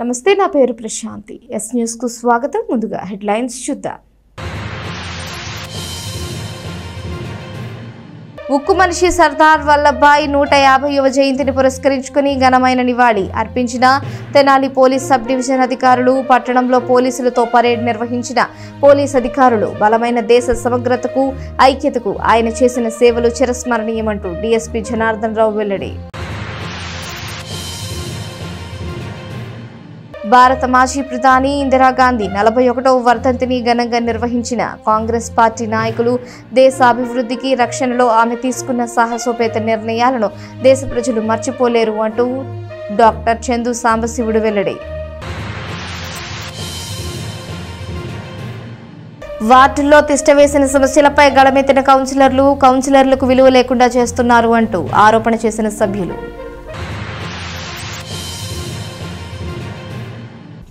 నమస్తే, నా పేరు ప్రశాంతి. ఎస్ న్యూస్ కు స్వాగతం. ముందుగా హెడ్లైన్స్ చూద్దాం. ఉక్కు మనిషి సర్దార్ వల్లభాయ్ 150వ జయంతిని పురస్కరించుకుని ఘనమైన నివాళి అర్పించిన తెనాలి పోలీస్ సబ్ డివిజన్ అధికారులు. పట్టణంలో పోలీసులతో పరేడ్ నిర్వహించిన పోలీస్ అధికారులు. బలమైన దేశ సమగ్రతకు, ఐక్యతకు ఆయన చేసిన సేవలు చిరస్మరణీయమంటూ డీఎస్పీ జనార్దన్ రావు వెల్లడి. భారత మాజీ ప్రధాని ఇందిరాగాంధీ 41వ వర్ధంతిని ఘనంగా నిర్వహించిన కాంగ్రెస్ పార్టీ నాయకులు. దేశ అభివృద్ధికి, రక్షణలో ఆమె తీసుకున్న సాహసోపేత నిర్ణయాలను దేశ ప్రజలు మర్చిపోలేరు అంటూ డాక్టర్ చందు సాంబశివుడు వెల్లడి. వార్డుల్లో తిష్టవేసిన సమస్యలపై గళమెత్తిన కౌన్సిలర్లకు విలువ లేకుండా చేస్తున్నారు అంటూ ఆరోపణ చేసిన సభ్యులు.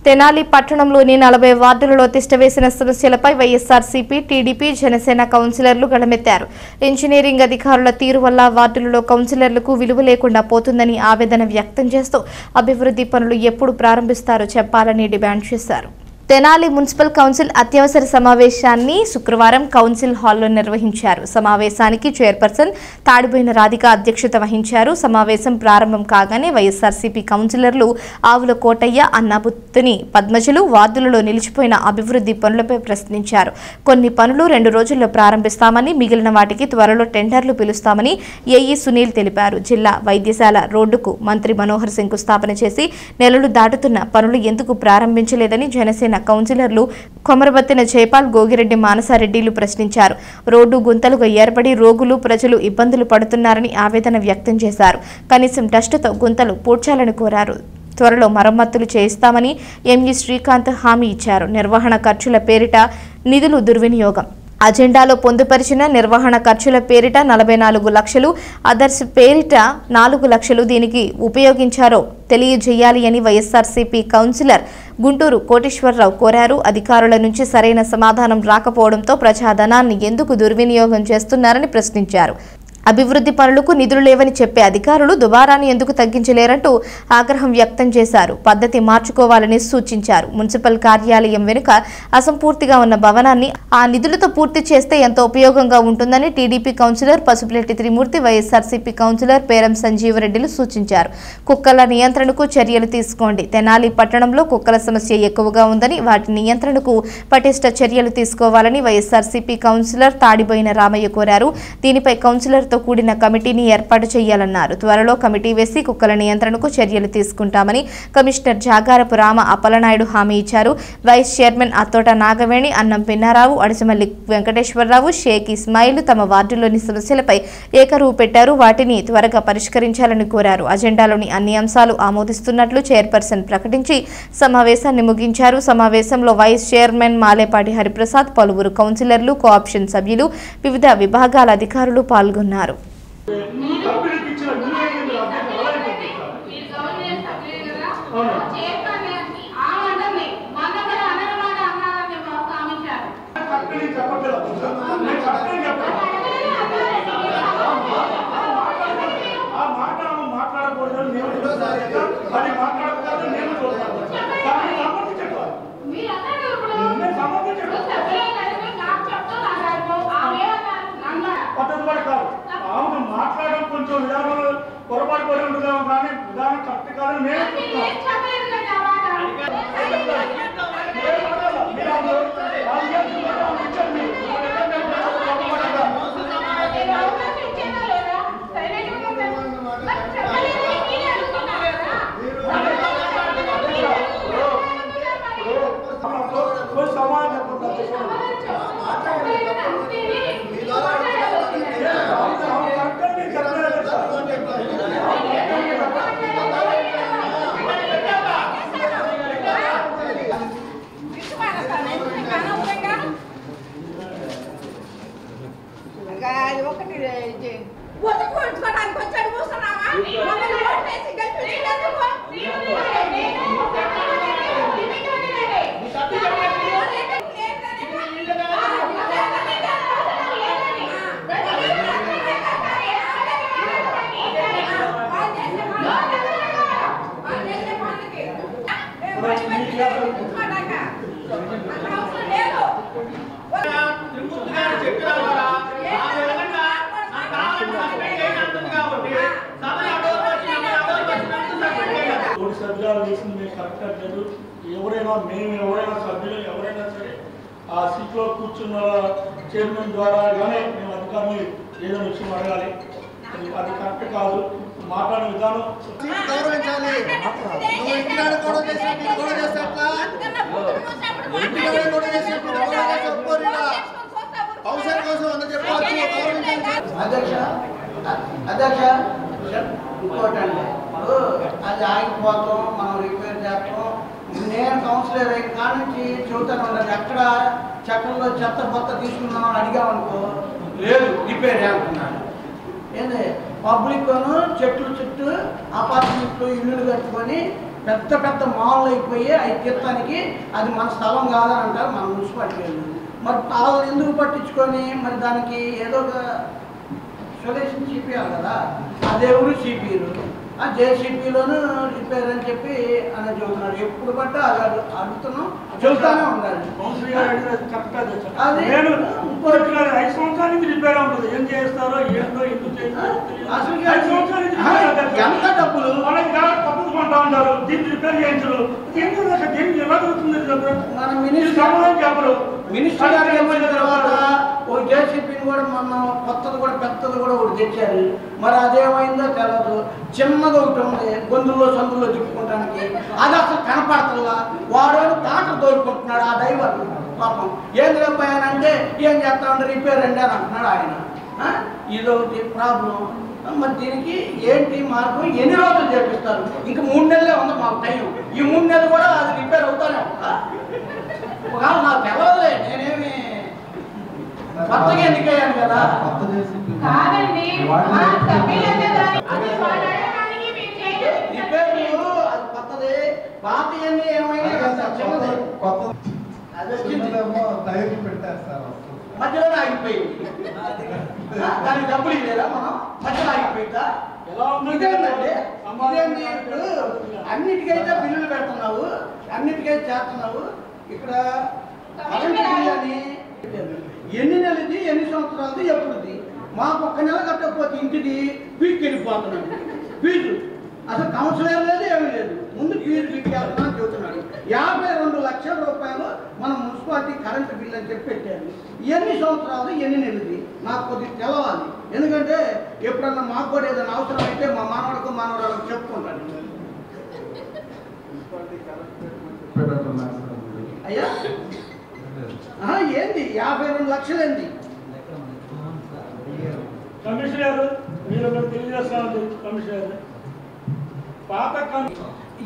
తెనాలి పట్టణంలోని 40 వార్డులలో తిష్టవేసిన సమస్యలపై వైఎస్ఆర్సీపీ, టీడీపీ, జనసేన కౌన్సిలర్లు గళమెత్తారు. ఇంజనీరింగ్ అధికారుల తీరు వల్ల వార్డులలో కౌన్సిలర్లకు విలువ లేకుండా పోతుందని ఆవేదన వ్యక్తం చేస్తూ అభివృద్ధి పనులు ఎప్పుడు ప్రారంభిస్తారో చెప్పాలని డిమాండ్ చేశారు. తెనాలి మున్సిపల్ కౌన్సిల్ అత్యవసర సమావేశాన్ని శుక్రవారం కౌన్సిల్ హాల్లో నిర్వహించారు. సమావేశానికి చైర్పర్సన్ తాడిబోయిన రాధిక అధ్యక్షత వహించారు. సమావేశం ప్రారంభం కాగానే వైఎస్ఆర్సీపీ కౌన్సిలర్లు ఆవుల కోటయ్య, అన్నాబుత్తుని పద్మజలు వార్డులలో నిలిచిపోయిన అభివృద్ధి పనులపై ప్రశ్నించారు. కొన్ని పనులు 2 రోజుల్లో ప్రారంభిస్తామని, మిగిలిన వాటికి త్వరలో టెండర్లు పిలుస్తామని ఏఈ సునీల్ తెలిపారు. జిల్లా వైద్యశాల రోడ్డుకు మంత్రి మనోహర్ శంకుస్థాపన చేసి నెలలు దాటుతున్న పనులు ఎందుకు ప్రారంభించలేదని జనసేన కౌన్సిలర్లు కొమరబత్తిన జైపాల్, గోగిరెడ్డి, మానసారెడ్డిలు ప్రశ్నించారు. రోడ్డు గుంతలుగా ఏర్పడి రోగులు, ప్రజలు ఇబ్బందులు పడుతున్నారని ఆవేదన వ్యక్తం చేశారు. కనీసం డస్టుతో గుంతలు పూడ్చాలని కోరారు. త్వరలో మరమ్మతులు చేయిస్తామని ఎంఈ శ్రీకాంత్ హామీ ఇచ్చారు. నిర్వహణ ఖర్చుల పేరిట నిధులు దుర్వినియోగం. అజెండాలో పొందుపరిచిన నిర్వహణ ఖర్చుల పేరిట 44 లక్షలు, అదర్స్ పేరిట 4 లక్షలు దీనికి ఉపయోగించారో తెలియజేయాలి అని వైఎస్ఆర్సీపీ కౌన్సిలర్ గుంటూరు కోటేశ్వరరావు కోరారు. అధికారుల నుంచి సరైన సమాధానం రాకపోవడంతో ప్రజాధనాన్ని ఎందుకు దుర్వినియోగం చేస్తున్నారని ప్రశ్నించారు. అభివృద్ధి పనులకు నిధులు లేవని చెప్పే అధికారులు దుబారాన్ని ఎందుకు తగ్గించలేరంటూ ఆగ్రహం వ్యక్తం చేశారు. పద్ధతి మార్చుకోవాలని సూచించారు. మున్సిపల్ కార్యాలయం వెనుక అసంపూర్తిగా ఉన్న భవనాన్ని ఆ నిధులతో పూర్తి చేస్తే ఎంతో ఉపయోగంగా ఉంటుందని టీడీపీ కౌన్సిలర్ పసుపులెట్టి త్రిమూర్తి, వైఎస్ఆర్సీపీ కౌన్సిలర్ పేరం సంజీవరెడ్డిలు సూచించారు. కుక్కల నియంత్రణకు చర్యలు తీసుకోండి. తెనాలి పట్టణంలో కుక్కల సమస్య ఎక్కువగా ఉందని, వాటి నియంత్రణకు పటిష్ట చర్యలు తీసుకోవాలని వైఎస్ఆర్సీపీ కౌన్సిలర్ తాడిబోయిన రామయ్య కోరారు. దీనిపై కౌన్సిలర్తో కూడిన కమిటీని ఏర్పాటు చేయాలన్నారు. త్వరలో కమిటీ వేసి కుక్కల నియంత్రణకు చర్యలు తీసుకుంటామని కమిషనర్ జాగారపు రామ అప్పలనాయుడు హామీ ఇచ్చారు. వైస్ చైర్మన్ అత్తోట నాగవేణి, అన్నం పిన్నారావు, అడిసిమల్లి వెంకటేశ్వరరావు, షేక్ ఇస్మాయిల్ తమ వార్డులోని సమస్యలపై ఏకరువు పెట్టారు. వాటిని త్వరగా పరిష్కరించాలని కోరారు. అజెండాలోని అన్ని అంశాలు ఆమోదిస్తున్నట్లు చైర్పర్సన్ ప్రకటించి సమావేశాన్ని ముగించారు. సమావేశంలో వైస్ చైర్మన్ మాలేపాటి హరిప్రసాద్, పలువురు కౌన్సిలర్లు, కోఆప్షన్ సభ్యులు, వివిధ విభాగాల అధికారులు పాల్గొన్నారు. మాట్లాడడం కొంచెం విధానంలో పొరపాటు పడి ఉంటుందేమో కానీ విధానం కరెక్ట్ కాదని నేను ఎవరైనా మేము ఎవరైనా సభ్యులు ఎవరైనా సరే ఆ సీట్లో కూర్చున్న చైర్మన్ ద్వారా కానీ మేము అధికారులు ఏదైనా విషయం అడగాలి. అది కరెక్ట్ కాదు. మాట్లాడే విధానం గౌరవించాలి. నువ్వు ఇంటికాడ గొడవ చేసినట్టు గొడవ చేసేట్లా ఇంటికాడ గొడవ చేసినట్టు అవసరం కోసం అందరూ చెప్పవచ్చు. అధ్యక్ష ఇంకోటి అండి, అది ఆగిపోతాం, మనం రిపేర్ చేస్తాం. నేను కౌన్సిలర్ అయిన కాడ నుంచి చెబుతాను ఉండాలి. ఎక్కడ చట్టంలో చెత్త బొత్త తీసుకున్నామని అడిగామనుకో, లేదు రిపేర్ అనుకున్నాను. ఏంది పబ్లిక్ చెట్లు చుట్టూ అపార్ట్మెంట్లు ఇల్లులు కట్టుకొని పెద్ద పెద్ద మాల్లు అయిపోయి అవి తీర్థానికి అది మన స్థలం కాదని అంటారు మన మున్సిపాలిటీ. మరి వాళ్ళు ఎందుకు పట్టించుకొని మరి దానికి ఏదో ఒక సొల్యూషన్ చూపించాలి కదా. అదేవుడు సిపిలు ఆ జేసీపీలోనూ రిపేర్ అని చెప్పి అని చెబుతున్నాడు. ఎప్పుడు పట్ట అది అడుగుతున్నాం, చెబుతానే ఉండాలి. నేను ఇంకోటి 5 సంవత్సరాల నుంచి రిపేర్ ఉంటుంది. ఏం చేస్తారో ఏంటో ఎందుకు ఎంత డబ్బులు వాళ్ళకి పద్ధతి కొంటా ఉంటారు. దీన్ని రిపేర్ చేయించరు. ఎందుకు అసలు దీనికి ఎలా జరుగుతుంది? మన మినిస్టర్ చెప్పరు. మినిస్టర్ గారు ఏమైన తర్వాత ఓ జేసీపీని కూడా మొన్న కొత్తది కూడా పెద్దది కూడా ఒకటి తెచ్చారు. మరి అదేమైందో తెలియదు. చిన్నది ఒకటి ఉంది గొంతుల్లో సందుల్లో తిప్పుకోవడానికి, అది అసలు కనపడతల్లా. వాడు టాటర్ తోడుకుంటున్నాడు ఆ డ్రైవర్ పాపం. ఏం చెప్పాయనంటే ఏం చేస్తా ఉంటే రిపేర్ అండి అని అంటున్నాడు ఆయన. ఇదొకటి ప్రాబ్లం. మరి దీనికి ఏంటి మార్గం? ఎన్ని రోజులు చేపిస్తారు? ఇంక 3 నెలలే ఉంది మాకు టైం. ఈ 3 నెలలు కూడా అది రిపేర్ అవుతానే ఉందా? ఒకవేళ నాకు తెలవదులే, నేనేమి కొత్తగా ఎన్నికయ్యాను కదా. రిపేర్లు అది కొత్తది, పాత అన్ని ఏమైనా చిన్నది మధ్యలో ఆగిపోయింది. దానికి డబ్బులు ఇవ్వలేదా మనం? మధ్యలో ఆగిపోయిందా? ఇదేంటంటే ఇదేంటి? ఇప్పుడు అన్నిటికైతే బిల్లులు పెడుతున్నావు, అన్నిటికైతే చేస్తున్నావు. ఇక్కడ కరెంట్ బిల్ అని ఎన్ని నెలది, ఎన్ని సంవత్సరాలది, ఎప్పుడుది? మాకు 1 నెల కట్టకపోతే ఇంటిది ఫీజు వెళ్ళిపోతున్నాడు. ఫీజు అసలు కౌన్సిలర్ లేదు, ఏమీ లేదు. ముందు ఫీజు ఫీజు చెబుతున్నాడు. 52 లక్షల రూపాయలు మన మున్సిపాలిటీ కరెంటు బిల్ అని చెప్పి పెట్టారు. ఎన్ని సంవత్సరాలు, ఎన్ని నెలది నాకు కొద్దిగా తెలవాలి. ఎందుకంటే ఎప్పుడన్నా మాకు కూడా ఏదైనా అవసరం అయితే మా మనవడికి మనవరాలకు చెప్పుకుంటాను. అయ్యా ఏంది 52 లక్షలు ఏంది? కమిషనర్ మీరు తెలియజేస్తున్నారు. కమిషనర్ పాత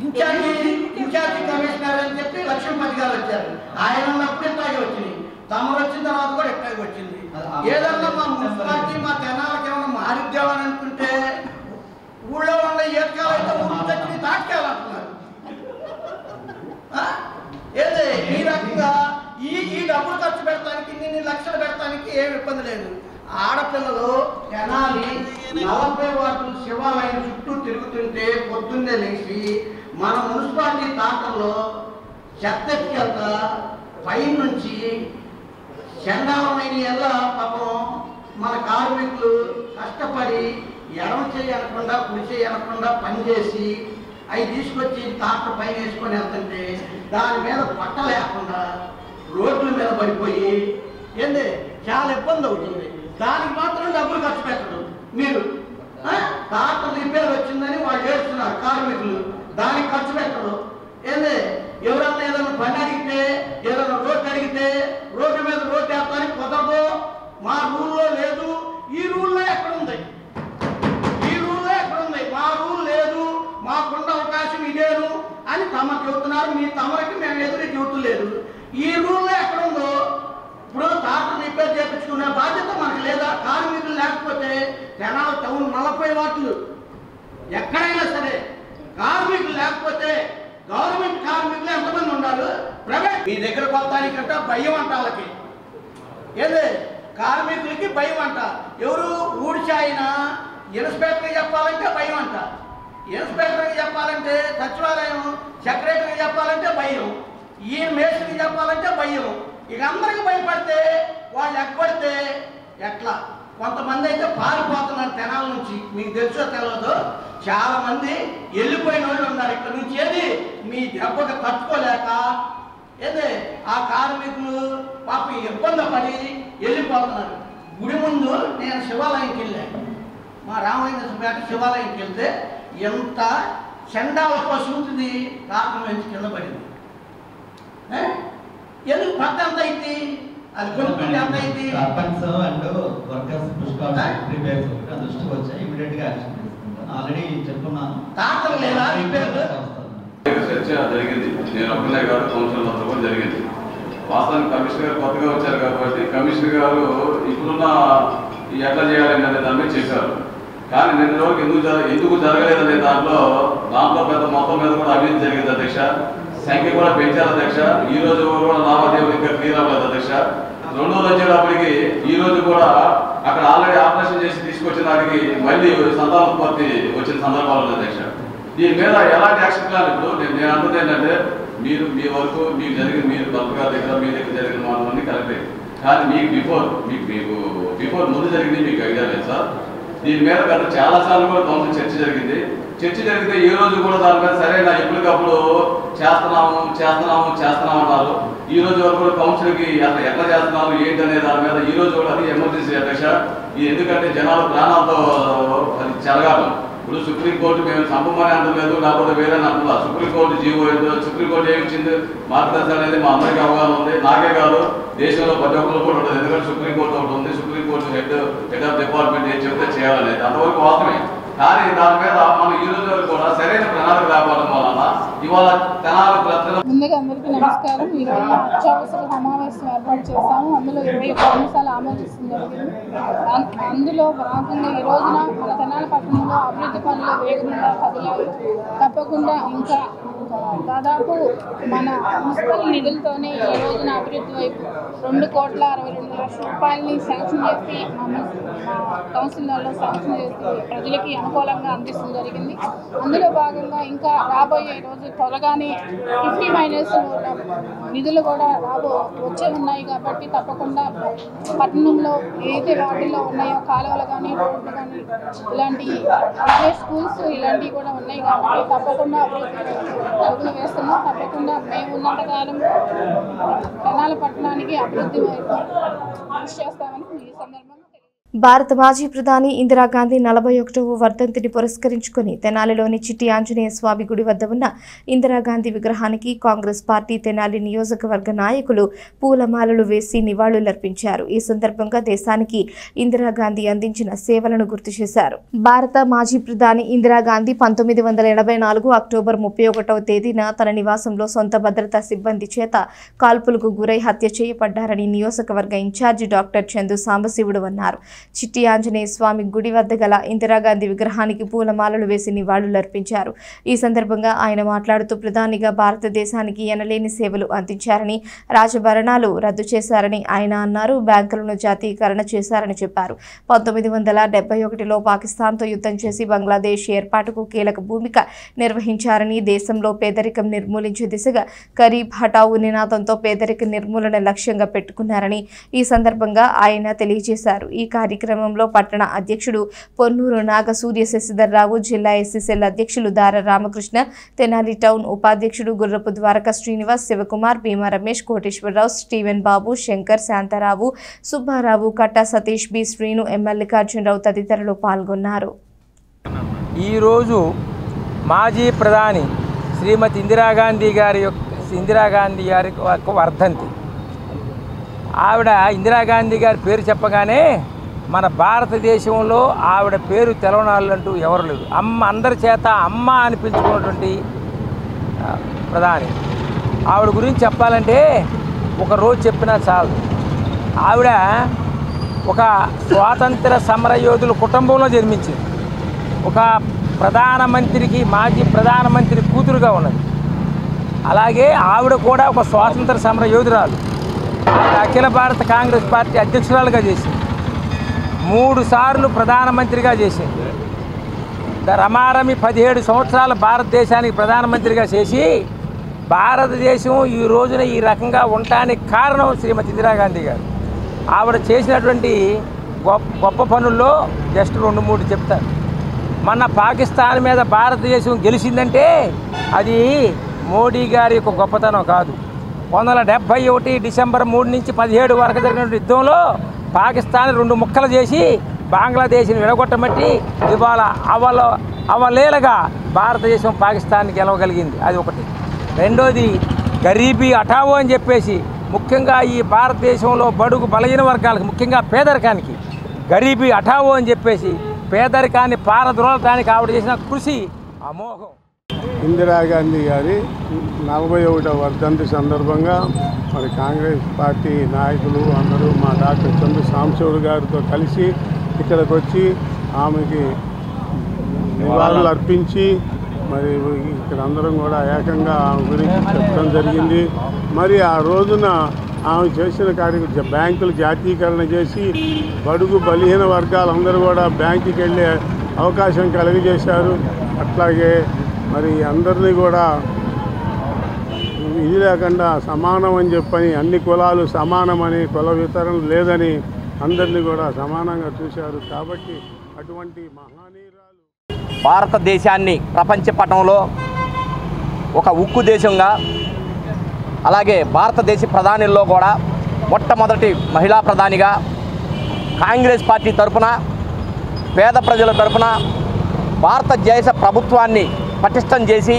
ఇన్ఛార్జి కమిషనర్ అని చెప్పి లక్ష్మీపతి గారు వచ్చారు. ఆయన ఉన్నప్పుడు ఇట్లాగే వచ్చింది. తమరు వచ్చిన తర్వాత కూడా ఇట్లాగే వచ్చింది. ఏదన్నా మా మున్సిపాలిటీ మా జనాలకి ఏమన్నా మారిద్దామని అనుకుంటే ఊళ్ళో ఉన్న ఏకాలు అయితే ఊరు తెచ్చి తాటుకెళ్ళంటున్నారు. ఏది ఈ రకంగా ఈ డబ్బులు ఖర్చు పెడతానికి, ఇన్ని లక్షలు పెడతానికి ఏమి ఇబ్బంది లేదు. ఆడపిల్లలు తెనాలి 40 వార్డులు శివాలయం చుట్టూ తిరుగుతుంటే పొద్దున్నే లేచి మన మున్సిపాలిటీ తాటల్లో చెత్తెక్కెళ్తా పైనుంచి చండాలమైన ఎలా పాపం మన కార్మికులు కష్టపడి ఎడమ చేయకుండా కుడి చేయకుండా పనిచేసి అవి తీసుకొచ్చి తాట పైన వేసుకొని వెళ్తుంటే దాని మీద పట్ట లేకుండా రోడ్ల మీద పడిపోయి ఏంది చాలా ఇబ్బంది అవుతుంది. దానికి మాత్రం డబ్బులు ఖర్చు పెట్టడం. మీరు తాట రిపేర్ వచ్చిందని వాళ్ళు చేస్తున్నారు కార్మికులు, దానికి ఖర్చు పెట్టడం. ఏంది ఎవరన్నా ఏదైనా పని అడిగితే, ఏదైనా రోడ్డు అడిగితే రోడ్డు మీద రోడ్డు వేస్తానికి కుదరదు. మా రూల్లో లేదు. ఈ రూల్లో ఎక్కడుంది? ఈ రూల్లో ఎక్కడుంది? మా రూల్ లేదు, మాకున్న అవకాశం ఇదేను అని తమకు చెబుతున్నారు. మీ తమరికి మేము ఎదురు చెబుతలేదు. ఈ రూల్లో ఎక్కడుందో ఇప్పుడు తాటలు రిపేర్ చేయించుకునే బాధ్యత మనకు లేదా? కార్మికులు లేకపోతే తెనాలి టౌన్ 40 వార్డులు ఎక్కడైనా సరే కార్మికులు లేకపోతే గవర్నమెంట్ కార్మికులు ఎంతమంది ఉండాలి? ప్రైవేట్ మీ దగ్గర కొత్తానికంట భయం అంట వాళ్ళకి. ఏదే కార్మికులకి భయం అంట. ఎవరు ఊడిచాయినా ఇన్స్పెక్టర్కి చెప్పాలంటే భయం అంట. ఇన్స్పెక్టర్కి చెప్పాలంటే, సచివాలయం సెక్రటరీకి చెప్పాలంటే భయం, ఈ మేస్త్రికి చెప్పాలంటే భయం. ఇక అందరికి భయపడితే వాళ్ళు ఎక్కడితే ఎట్లా? కొంతమంది అయితే పారిపోతున్నారు తెనాల నుంచి. మీకు తెలుసో తెలియదు, చాలా మంది వెళ్ళిపోయిన వాళ్ళు ఉన్నారు. ఇక్కడ నుంచి ఏది మీ దెబ్బకు తట్టుకోలేక ఏదే ఆ కార్మికులు పాపం ఇబ్బంది పడి వెళ్ళిపోతున్నారు. గుడి ముందు నేను శివాలయంకి వెళ్ళాను, మా రామలింగేశ్వరపేట శివాలయంకి వెళ్తే ఎంత చండాల పశువుది కారణం ఎంత కింద పడింది. ఎందుకు పట్ట ఎంత అయింది, అది కొనుక్కుంటే ఎంత అయింది. ఆల్రెడీ చెప్పుకున్నాను, తాతలు లేదా చర్చ జరిగింది. నేను ఒక్కనే కాదు, కౌన్సిల్ అంతా కూడా జరిగింది. వాస్తవానికి కమిషనర్ గారు కొత్తగా వచ్చారు కాబట్టి కమిషనర్ గారు ఇప్పుడున్న ఎట్లా చేయాలని అనే దాని మీద చెప్పారు. కానీ నిన్న రోజుకి ఎందుకు జరగలేదనే దాంట్లో పెద్ద మొత్తం మీద కూడా అవినీతి జరిగింది అధ్యక్ష. సంఖ్య కూడా పెంచారు అధ్యక్ష. ఈ రోజు కూడా లావాదేవీలు ఇంకా క్లియర్ అవ్వలేదు అధ్యక్ష. రెండోది వచ్చేటప్పటికి ఈ రోజు కూడా అక్కడ ఆల్రెడీ ఆపరేషన్ చేసి తీసుకొచ్చిన దానికి మళ్ళీ సంతానోత్పత్తి వచ్చిన సందర్భాలు అధ్యక్ష. దీని మీద ఎలాంటి యాక్షన్ ప్లాన్ ఇప్పుడు నేను అంటుంది ఏంటంటే మీ వరకు మీకు జరిగిన మీరు భర్త గారి దగ్గర మీ దగ్గర జరిగిన మాటలన్నీ కరెక్టే. కానీ మీకు బిఫోర్ ముందు జరిగింది మీకు ఐడియా లేదు సార్. దీని మీద గత చాలాసార్లు కూడా కౌన్సిల్ చర్చ జరిగింది. చర్చ జరిగితే ఈ రోజు కూడా దాని మీద సరైన ఎప్పటికప్పుడు చేస్తున్నాము అన్నారు. ఈ రోజు వరకు కూడా కౌన్సిల్కి అసలు ఎట్లా చేస్తున్నారు ఏంటి అనే దాని మీద ఈ రోజు కూడా అది ఎమర్జెన్సీ అధ్యక్ష. ఇది ఎందుకంటే జనాలు ప్రాణాలతో అది జరగాలి. ఇప్పుడు సుప్రీంకోర్టు మేము చంపమని అంటలేదు, లేకపోతే వేరే అంటున్నారు. సుప్రీంకోర్టు జీవో సుప్రీంకోర్టు ఏమి ఇచ్చింది మార్గదర్శనం అనేది మా అందరికీ అవగాహన ఉంది. నాకే కాదు, దేశంలో ప్రతి ఒక్కరు కూడా ఉంటుంది. ఎందుకంటే సుప్రీంకోర్టు ఒకటి ఉంది. సుప్రీంకోర్టు హెడ్ ఆఫ్ డిపార్ట్మెంట్ ఏం చెప్తే చేయాలనేది అంతవరకు వాస్తవమే. కానీ దాని మీద మనం ఈ రోజు వరకు కూడా సరైన ప్రణాళిక రావడం వలన ఇవాళ ముందుగా అందరికీ నమస్కారం. ఈరోజు అత్యవసర సమావేశం ఏర్పాటు చేశాము. అందులో 21 అంశాలు ఆమోదించడం జరిగింది. అందులో భాగంగా ఈ రోజున మన తెనాలి పట్టణంలో అభివృద్ధి పనులు వేగంగా కదిలాయి. తప్పకుండా ఇంకా దాదాపు మన మున్సిపల్ నిధులతోనే ఈ రోజున అభివృద్ధి వైపు 2,62,00,000 రూపాయలని శాంక్షన్ చేసి మా కౌన్సిలర్లో శాంక్షన్ చేసి ప్రజలకి అనుకూలంగా అందించడం జరిగింది. అందులో భాగంగా ఇంకా రాబోయే రోజు త్వరగానే 50- నిధులు కూడా వచ్చే ఉన్నాయి. కాబట్టి తప్పకుండా పట్టణంలో ఏదైతే వాటిల్లో ఉన్నాయో కాలువలు కానీ రోడ్లు కానీ ఇలాంటి స్కూల్స్ ఇలాంటివి కూడా ఉన్నాయి. కాబట్టి తప్పకుండా అడుగులు వేస్తున్నాం. తప్పకుండా మేము ఉన్నంతకాలం తెనాలి పట్టణానికి అభివృద్ధి వైపు కృషి చేస్తామని ఈ సందర్భంగా భారత మాజీ ప్రధాని ఇందిరాగాంధీ 41వ వర్ధంతిని పురస్కరించుకుని తెనాలిలోని చిట్టి ఆంజనేయ స్వామి గుడి వద్ద ఉన్న ఇందిరాగాంధీ విగ్రహానికి కాంగ్రెస్ పార్టీ తెనాలి నియోజకవర్గ నాయకులు పూలమాలలు వేసి నివాళులర్పించారు. ఈ సందర్భంగా దేశానికి ఇందిరాగాంధీ అందించిన సేవలను గుర్తు చేశారు. భారత మాజీ ప్రధాని ఇందిరాగాంధీ 1984 అక్టోబర్ 31వ తేదీన తన నివాసంలో సొంత భద్రతా సిబ్బంది చేత కాల్పులకు గురై హత్య చేయబడ్డారని నియోజకవర్గ ఇన్ఛార్జి డాక్టర్ చందు సాంబశివుడు అన్నారు. చిట్టి ఆంజనేయ స్వామి గుడి వద్ద గల ఇందిరాగాంధీ విగ్రహానికి పూలమాలలు వేసి నివాళులర్పించారు. ఈ సందర్భంగా ఆయన మాట్లాడుతూ ప్రధానిగా భారతదేశానికి ఎనలేని సేవలు అందించారని, రాజభరణాలు రద్దు చేశారని ఆయన అన్నారు. బ్యాంకులను జాతీయకరణ చేశారని చెప్పారు. 1971లో పాకిస్తాన్తో యుద్ధం చేసి బంగ్లాదేశ్ ఏర్పాటుకు కీలక భూమిక నిర్వహించారని, దేశంలో పేదరికం నిర్మూలించే దిశగా గరీబ్ హఠావు నినాదంతో పేదరిక నిర్మూలన లక్ష్యంగా పెట్టుకున్నారని ఈ సందర్భంగా ఆయన తెలియజేశారు. ఈ కార్యక్రమంలో పట్టణ అధ్యక్షుడు పొన్నూరు నాగసూర్య శశిధర్రావు, జిల్లా ఎస్సీసెల్ అధ్యక్షులు దార రామకృష్ణ, తెనాలి టౌన్ ఉపాధ్యక్షుడు గుర్రపు ద్వారక శ్రీనివాస్, శివకుమార్, భీమా రమేష్, కోటేశ్వరరావు, స్టీవెన్ బాబు, శంకర్, శాంతారావు, సుబ్బారావు, కట్టా సతీష్, బి శ్రీను, మల్లికార్జునరావు తదితరులు పాల్గొన్నారు. ఈరోజు మాజీ ప్రధాని శ్రీమతి ఇందిరాగాంధీ గారి యొక్క వర్ధంతి. ఆవిడ ఇందిరాగాంధీ గారి పేరు చెప్పగానే మన భారతదేశంలో ఆవిడ పేరు తెలవనాలంటూ ఎవరు లేరు. అందరి చేత అమ్మ అని పిలుచుకున్నటువంటి ప్రధాని. ఆవిడ గురించి చెప్పాలంటే ఒక రోజు చెప్పినా చాలు. ఆవిడ ఒక స్వాతంత్ర సమరయోధుల కుటుంబంలో జన్మించింది. ఒక మాజీ ప్రధానమంత్రి కూతురుగా ఉన్నది. అలాగే ఆవిడ కూడా ఒక స్వాతంత్ర సమర యోధురాలు. ఆవిడ అఖిల భారత కాంగ్రెస్ పార్టీ అధ్యక్షురాలుగా చేసింది. 3 సార్లు ప్రధానమంత్రిగా చేసింది. రమారమి 17 సంవత్సరాలు భారతదేశానికి ప్రధానమంత్రిగా చేసి భారతదేశం ఈ రోజున ఈ రకంగా ఉండటానికి కారణం శ్రీమతి ఇందిరాగాంధీ గారు. ఆవిడ చేసినటువంటి గొప్ప పనుల్లో జస్ట్ 2-3 చెప్తాను. మన పాకిస్తాన్ మీద భారతదేశం గెలిచిందంటే అది మోడీ గారి యొక్క గొప్పతనం కాదు. 1971 డిసెంబర్ 3 నుంచి 17 వరకు జరిగిన యుద్ధంలో పాకిస్తాన్ 2 ముక్కలు చేసి బంగ్లాదేశ్ని విడగొట్టమట్టి ఇవాళ అవలేలగా భారతదేశం పాకిస్తాన్ని గెలవగలిగింది. అది ఒకటి. రెండోది గరీబీ హఠావో అని చెప్పేసి ముఖ్యంగా ఈ భారతదేశంలో బడుగు బలహీన వర్గాలకు ముఖ్యంగా పేదరికానికి గరీబీ హఠావో అని చెప్పేసి పేదరికాన్ని పారద్రోలటానికి ఆవిడ చేసిన కృషి అమోఘం. ఇందిరాగాంధీ గారి 41వ వర్ధంతి సందర్భంగా మరి కాంగ్రెస్ పార్టీ నాయకులు అందరూ మా డాక్టర్ చంద్ర సాంబశివరావు గారితో కలిసి ఇక్కడికి వచ్చి ఆమెకి నివాళులు అర్పించి మరి ఇక్కడ అందరం కూడా ఏకంగా ఆమె గురించి చెప్పడం జరిగింది. మరి ఆ రోజున ఆమె చేసిన కార్యక్రమం బ్యాంకులు జాతీకరణ చేసి బడుగు బలహీన వర్గాలందరూ కూడా బ్యాంకుకి వెళ్ళే అవకాశం కలుగజేశారు. అట్లాగే మరి అందరినీ కూడా ఇది లేకుండా సమానం అని చెప్పని అన్ని కులాలు సమానమని కుల వితరణ లేదని అందరినీ కూడా సమానంగా చూశారు. కాబట్టి అటువంటి మహానీయురాలు భారతదేశాన్ని ప్రపంచ పటంలో ఒక ఉక్కు దేశంగా, అలాగే భారతదేశ ప్రధానిల్లో కూడా మొట్టమొదటి మహిళా ప్రధానిగా కాంగ్రెస్ పార్టీ తరఫున పేద ప్రజల తరఫున భారతదేశ ప్రభుత్వాన్ని పటిష్టం చేసి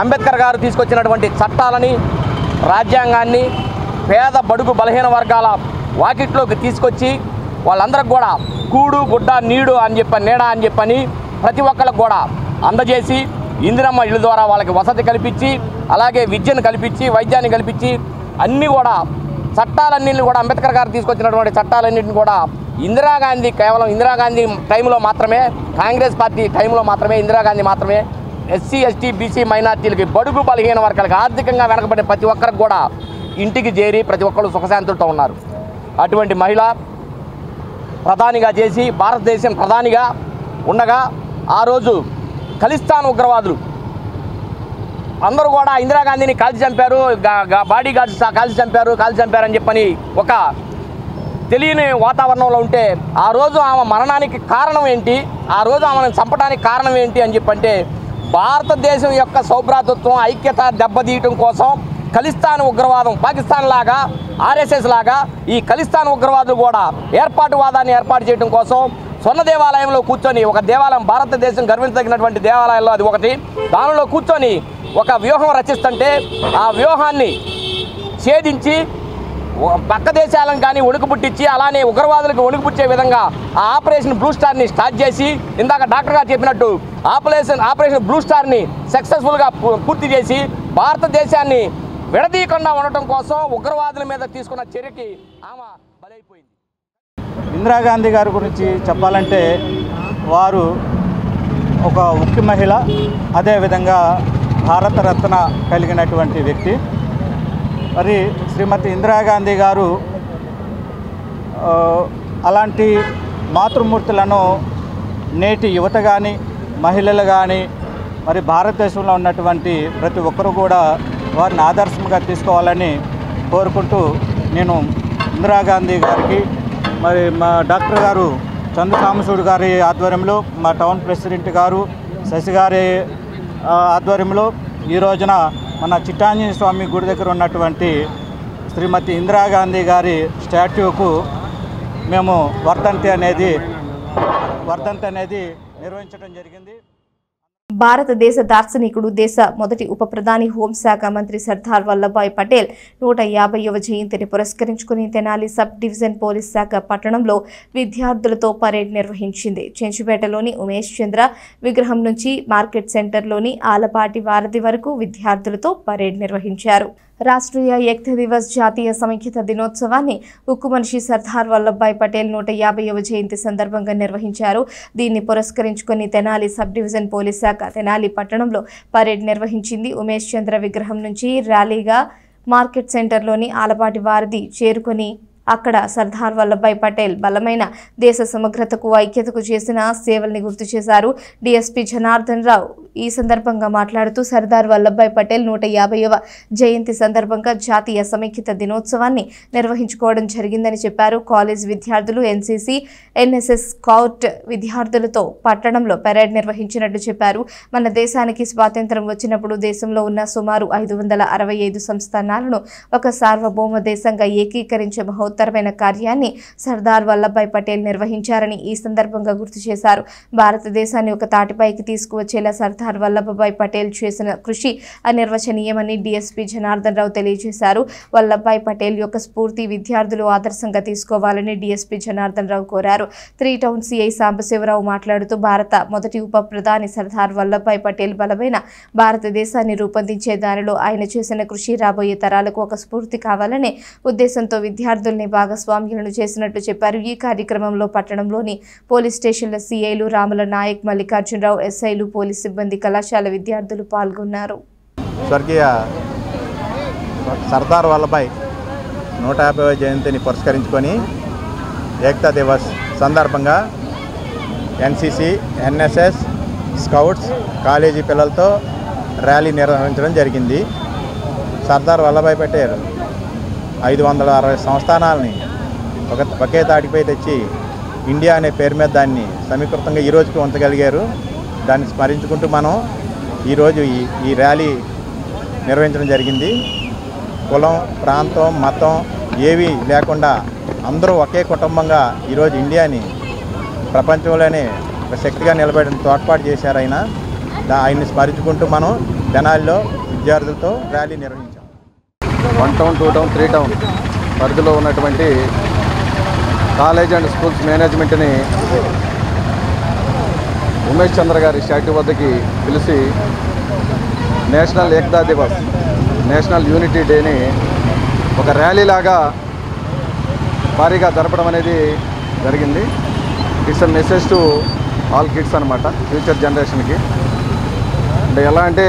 అంబేద్కర్ గారు తీసుకొచ్చినటువంటి చట్టాలని, రాజ్యాంగాన్ని పేద బడుగు బలహీన వర్గాల వాకిట్లోకి తీసుకొచ్చి వాళ్ళందరికి కూడా కూడు గుడ్డ నీడు అని నీడ అని చెప్పని ప్రతి ఒక్కరికి కూడా అందజేసి ఇందిరమ్మ ఇళ్ళ ద్వారా వాళ్ళకి వసతి కల్పించి, అలాగే విద్యను కల్పించి, వైద్యాన్ని కల్పించి అన్నీ కూడా చట్టాలన్నీ కూడా అంబేద్కర్ గారు తీసుకొచ్చినటువంటి చట్టాలన్నింటిని కూడా ఇందిరాగాంధీ కేవలం ఇందిరాగాంధీ టైంలో మాత్రమే, కాంగ్రెస్ పార్టీ టైంలో మాత్రమే ఇందిరాగాంధీ మాత్రమే ఎస్సీ ఎస్టీ బీసీ మైనార్టీలకి బడుగు బలహీన వర్గాలకు ఆర్థికంగా వెనకబడిన ప్రతి ఒక్కరికి కూడా ఇంటికి చేరి ప్రతి ఒక్కరు సుఖశాంతులతో ఉన్నారు. అటువంటి మహిళ ప్రధానిగా చేసి భారతదేశం ప్రధానిగా ఉండగా ఆ రోజు ఖలిస్తాన్ ఉగ్రవాదులు అందరూ కూడా ఇందిరాగాంధీని కాల్చి చంపారు, బాడీ గార్డ్స్ కాల్చి చంపారని చెప్పని ఒక తెలియని వాతావరణంలో ఉంటే ఆ రోజు ఆమె మరణానికి కారణం ఏంటి, ఆ రోజు ఆమెను చంపడానికి కారణం ఏంటి అని చెప్పంటే భారతదేశం యొక్క సౌభ్రాతృత్వం ఐక్యత దెబ్బతీయటం కోసం ఖలిస్తాన్ ఉగ్రవాదం పాకిస్తాన్ లాగా ఆర్ఎస్ఎస్ లాగా ఈ ఖలిస్తాన్ ఉగ్రవాదులు కూడా ఏర్పాటువాదాన్ని ఏర్పాటు చేయడం కోసం స్వర్ణ దేవాలయంలో కూర్చొని ఒక దేవాలయం భారతదేశం గర్వించదగినటువంటి దేవాలయంలో అది ఒకటి, దానిలో కూర్చొని ఒక వ్యూహం రచిస్తుంటే ఆ వ్యూహాన్ని ఛేదించి పక్క దేశాలను కానీ వణుకు పుట్టించి అలానే ఉగ్రవాదులకు వణుకు పుట్టే విధంగా ఆ ఆపరేషన్ బ్లూ స్టార్ని స్టార్ట్ చేసి ఇందాక డాక్టర్ గారు చెప్పినట్టు ఆపరేషన్ బ్లూ స్టార్ని సక్సెస్ఫుల్గా పూర్తి చేసి భారతదేశాన్ని విడదీయకుండా ఉండటం కోసం ఉగ్రవాదుల మీద తీసుకున్న చర్యకి ఆమె బలైపోయింది. ఇందిరాగాంధీ గారి గురించి చెప్పాలంటే వారు ఒక ఉక్కి మహిళ, అదేవిధంగా భారతరత్న కలిగినటువంటి వ్యక్తి. మరి శ్రీమతి ఇందిరాగాంధీ గారు అలాంటి మాతృమూర్తులను నేటి యువత కానీ మహిళలు కానీ మరి భారతదేశంలో ఉన్నటువంటి ప్రతి ఒక్కరూ కూడా వారిని ఆదర్శంగా తీసుకోవాలని కోరుకుంటూ నేను ఇందిరాగాంధీ గారికి మరి మా డాక్టర్ గారు చంద్ర సాంబశివరావు గారి ఆధ్వర్యంలో మా టౌన్ ప్రెసిడెంట్ గారు శశి గారి ఆధ్వర్యంలో ఈ రోజున మన చిట్టాంజనేయ స్వామి గుడి దగ్గర ఉన్నటువంటి శ్రీమతి ఇందిరాగాంధీ గారి స్టాట్యూకు మేము వర్ధంతి అనేది నిర్వహించడం జరిగింది. భారతదేశ దార్శనికుడు, దేశ మొదటి ఉప ప్రధాని, హోంశాఖ మంత్రి సర్దార్ వల్లభాయ్ పటేల్ 150వ జయంతిని పురస్కరించుకుని తెనాలి సబ్ డివిజన్ పోలీస్ శాఖ పట్టణంలో విద్యార్థులతో పరేడ్ నిర్వహించింది. చెంచుపేటలోని ఉమేష్ చంద్ర విగ్రహం నుంచి మార్కెట్ సెంటర్లోని ఆలపాటి వారధి వరకు విద్యార్థులతో పరేడ్ నిర్వహించారు. రాష్ట్రీయ ఏకతా దివస్ జాతీయ సమైక్యత దినోత్సవాన్ని ఉక్కు మనిషి సర్దార్ వల్లభాయ్ పటేల్ 150వ జయంతి సందర్భంగా నిర్వహించారు. దీన్ని పురస్కరించుకుని తెనాలి సబ్ డివిజన్ పోలీస్ శాఖ తెనాలి పట్టణంలో పరేడ్ నిర్వహించింది. ఉమేష్ చంద్ర విగ్రహం నుంచి ర్యాలీగా మార్కెట్ సెంటర్లోని ఆలపాటి వారధి చేరుకొని అక్కడ సర్దార్ వల్లభాయ్ పటేల్ బలమైన దేశ సమగ్రతకు ఐక్యతకు చేసిన సేవల్ని గుర్తు చేశారు. డీఎస్పీ జనార్దన్ రావు ఈ సందర్భంగా మాట్లాడుతూ సర్దార్ వల్లభాయ్ పటేల్ 150వ జయంతి సందర్భంగా జాతీయ సమైక్యత దినోత్సవాన్ని నిర్వహించుకోవడం జరిగిందని చెప్పారు. కాలేజ్ విద్యార్థులు, ఎన్సీసీ, ఎన్ఎస్ఎస్, స్కౌట్ విద్యార్థులతో పట్టణంలో పెరేడ్ నిర్వహించినట్లు చెప్పారు. మన దేశానికి స్వాతంత్ర్యం వచ్చినప్పుడు దేశంలో ఉన్న సుమారు 565 సంస్థానాలను ఒక సార్వభౌమ దేశంగా ఏకీకరించే మహోత్తరమైన కార్యాన్ని సర్దార్ వల్లభాయ్ పటేల్ నిర్వహించారని ఈ సందర్భంగా గుర్తు చేశారు. భారతదేశాన్ని ఒక తాటిపైకి తీసుకువచ్చేలా సర్దార్ వల్లభాయ్ పటేల్ చేసిన కృషి అనిర్వచనీయమని డీఎస్పీ జనార్దన్ రావు తెలియజేశారు. వల్లభాయ్ పటేల్ యొక్క స్ఫూర్తి విద్యార్థులు ఆదర్శంగా తీసుకోవాలని డీఎస్పీ జనార్దన్ రావు కోరారు. 3 టౌన్ సిఐ సాంబశివరావు మాట్లాడుతూ భారత మొదటి ఉప ప్రధాని సర్దార్ వల్లభాయ్ పటేల్ బలమైన భారతదేశాన్ని రూపొందించే దానిలో ఆయన చేసిన కృషి రాబోయే తరాలకు ఒక స్ఫూర్తి కావాలనే ఉద్దేశంతో విద్యార్థుల్ని భాగస్వామ్యులను చేసినట్లు చెప్పారు. ఈ కార్యక్రమంలో పట్టణంలోని పోలీస్ స్టేషన్ల సిఐలు రాముల నాయక్, మల్లికార్జునరావు, ఎస్ఐలు, పోలీస్ సిబ్బంది, కళాశాల విద్యార్థులు పాల్గొన్నారు. స్వర్గీయ సర్దార్ వల్లభాయ్ 150వ జయంతిని పురస్కరించుకొని ఏకతా దివస్ సందర్భంగా ఎన్సీసీ, ఎన్ఎస్ఎస్, స్కౌట్స్, కాలేజీ పిల్లలతో ర్యాలీ నిర్వహించడం జరిగింది. సర్దార్ వల్లభాయ్ పటేల్ 560 సంస్థానాలని ఒకే తాటిపై తెచ్చి ఇండియా అనే పేరు మీద దాన్ని సమీకృతంగా ఈ రోజుకి ఉంచగలిగారు. దాన్ని స్మరించుకుంటూ మనం ఈరోజు ఈ ర్యాలీ నిర్వహించడం జరిగింది. కులం, ప్రాంతం, మతం ఏవి లేకుండా అందరూ ఒకే కుటుంబంగా ఈరోజు ఇండియాని ప్రపంచంలోనే ఒక శక్తిగా నిలబెట్టిన తోడ్పాటు చేశారు. ఆయన్ని స్మరించుకుంటూ మనం తెనాలిలో విద్యార్థులతో ర్యాలీ నిర్వహించాం. 1 టౌన్, 2 టౌన్, 3 టౌన్ పరిధిలో ఉన్నటువంటి కాలేజ్ అండ్ స్కూల్స్ మేనేజ్మెంట్ని ఉమేష్ చంద్ర గారి స్టాట్యూ వద్దకి పిలిచి national Ekta Divas, national unity డేని ఒక ర్యాలీలాగా భారీగా జరపడం అనేది జరిగింది. It's a message to all kids అనమాట, ఫ్యూచర్ జనరేషన్కి. అంటే ఎలా అంటే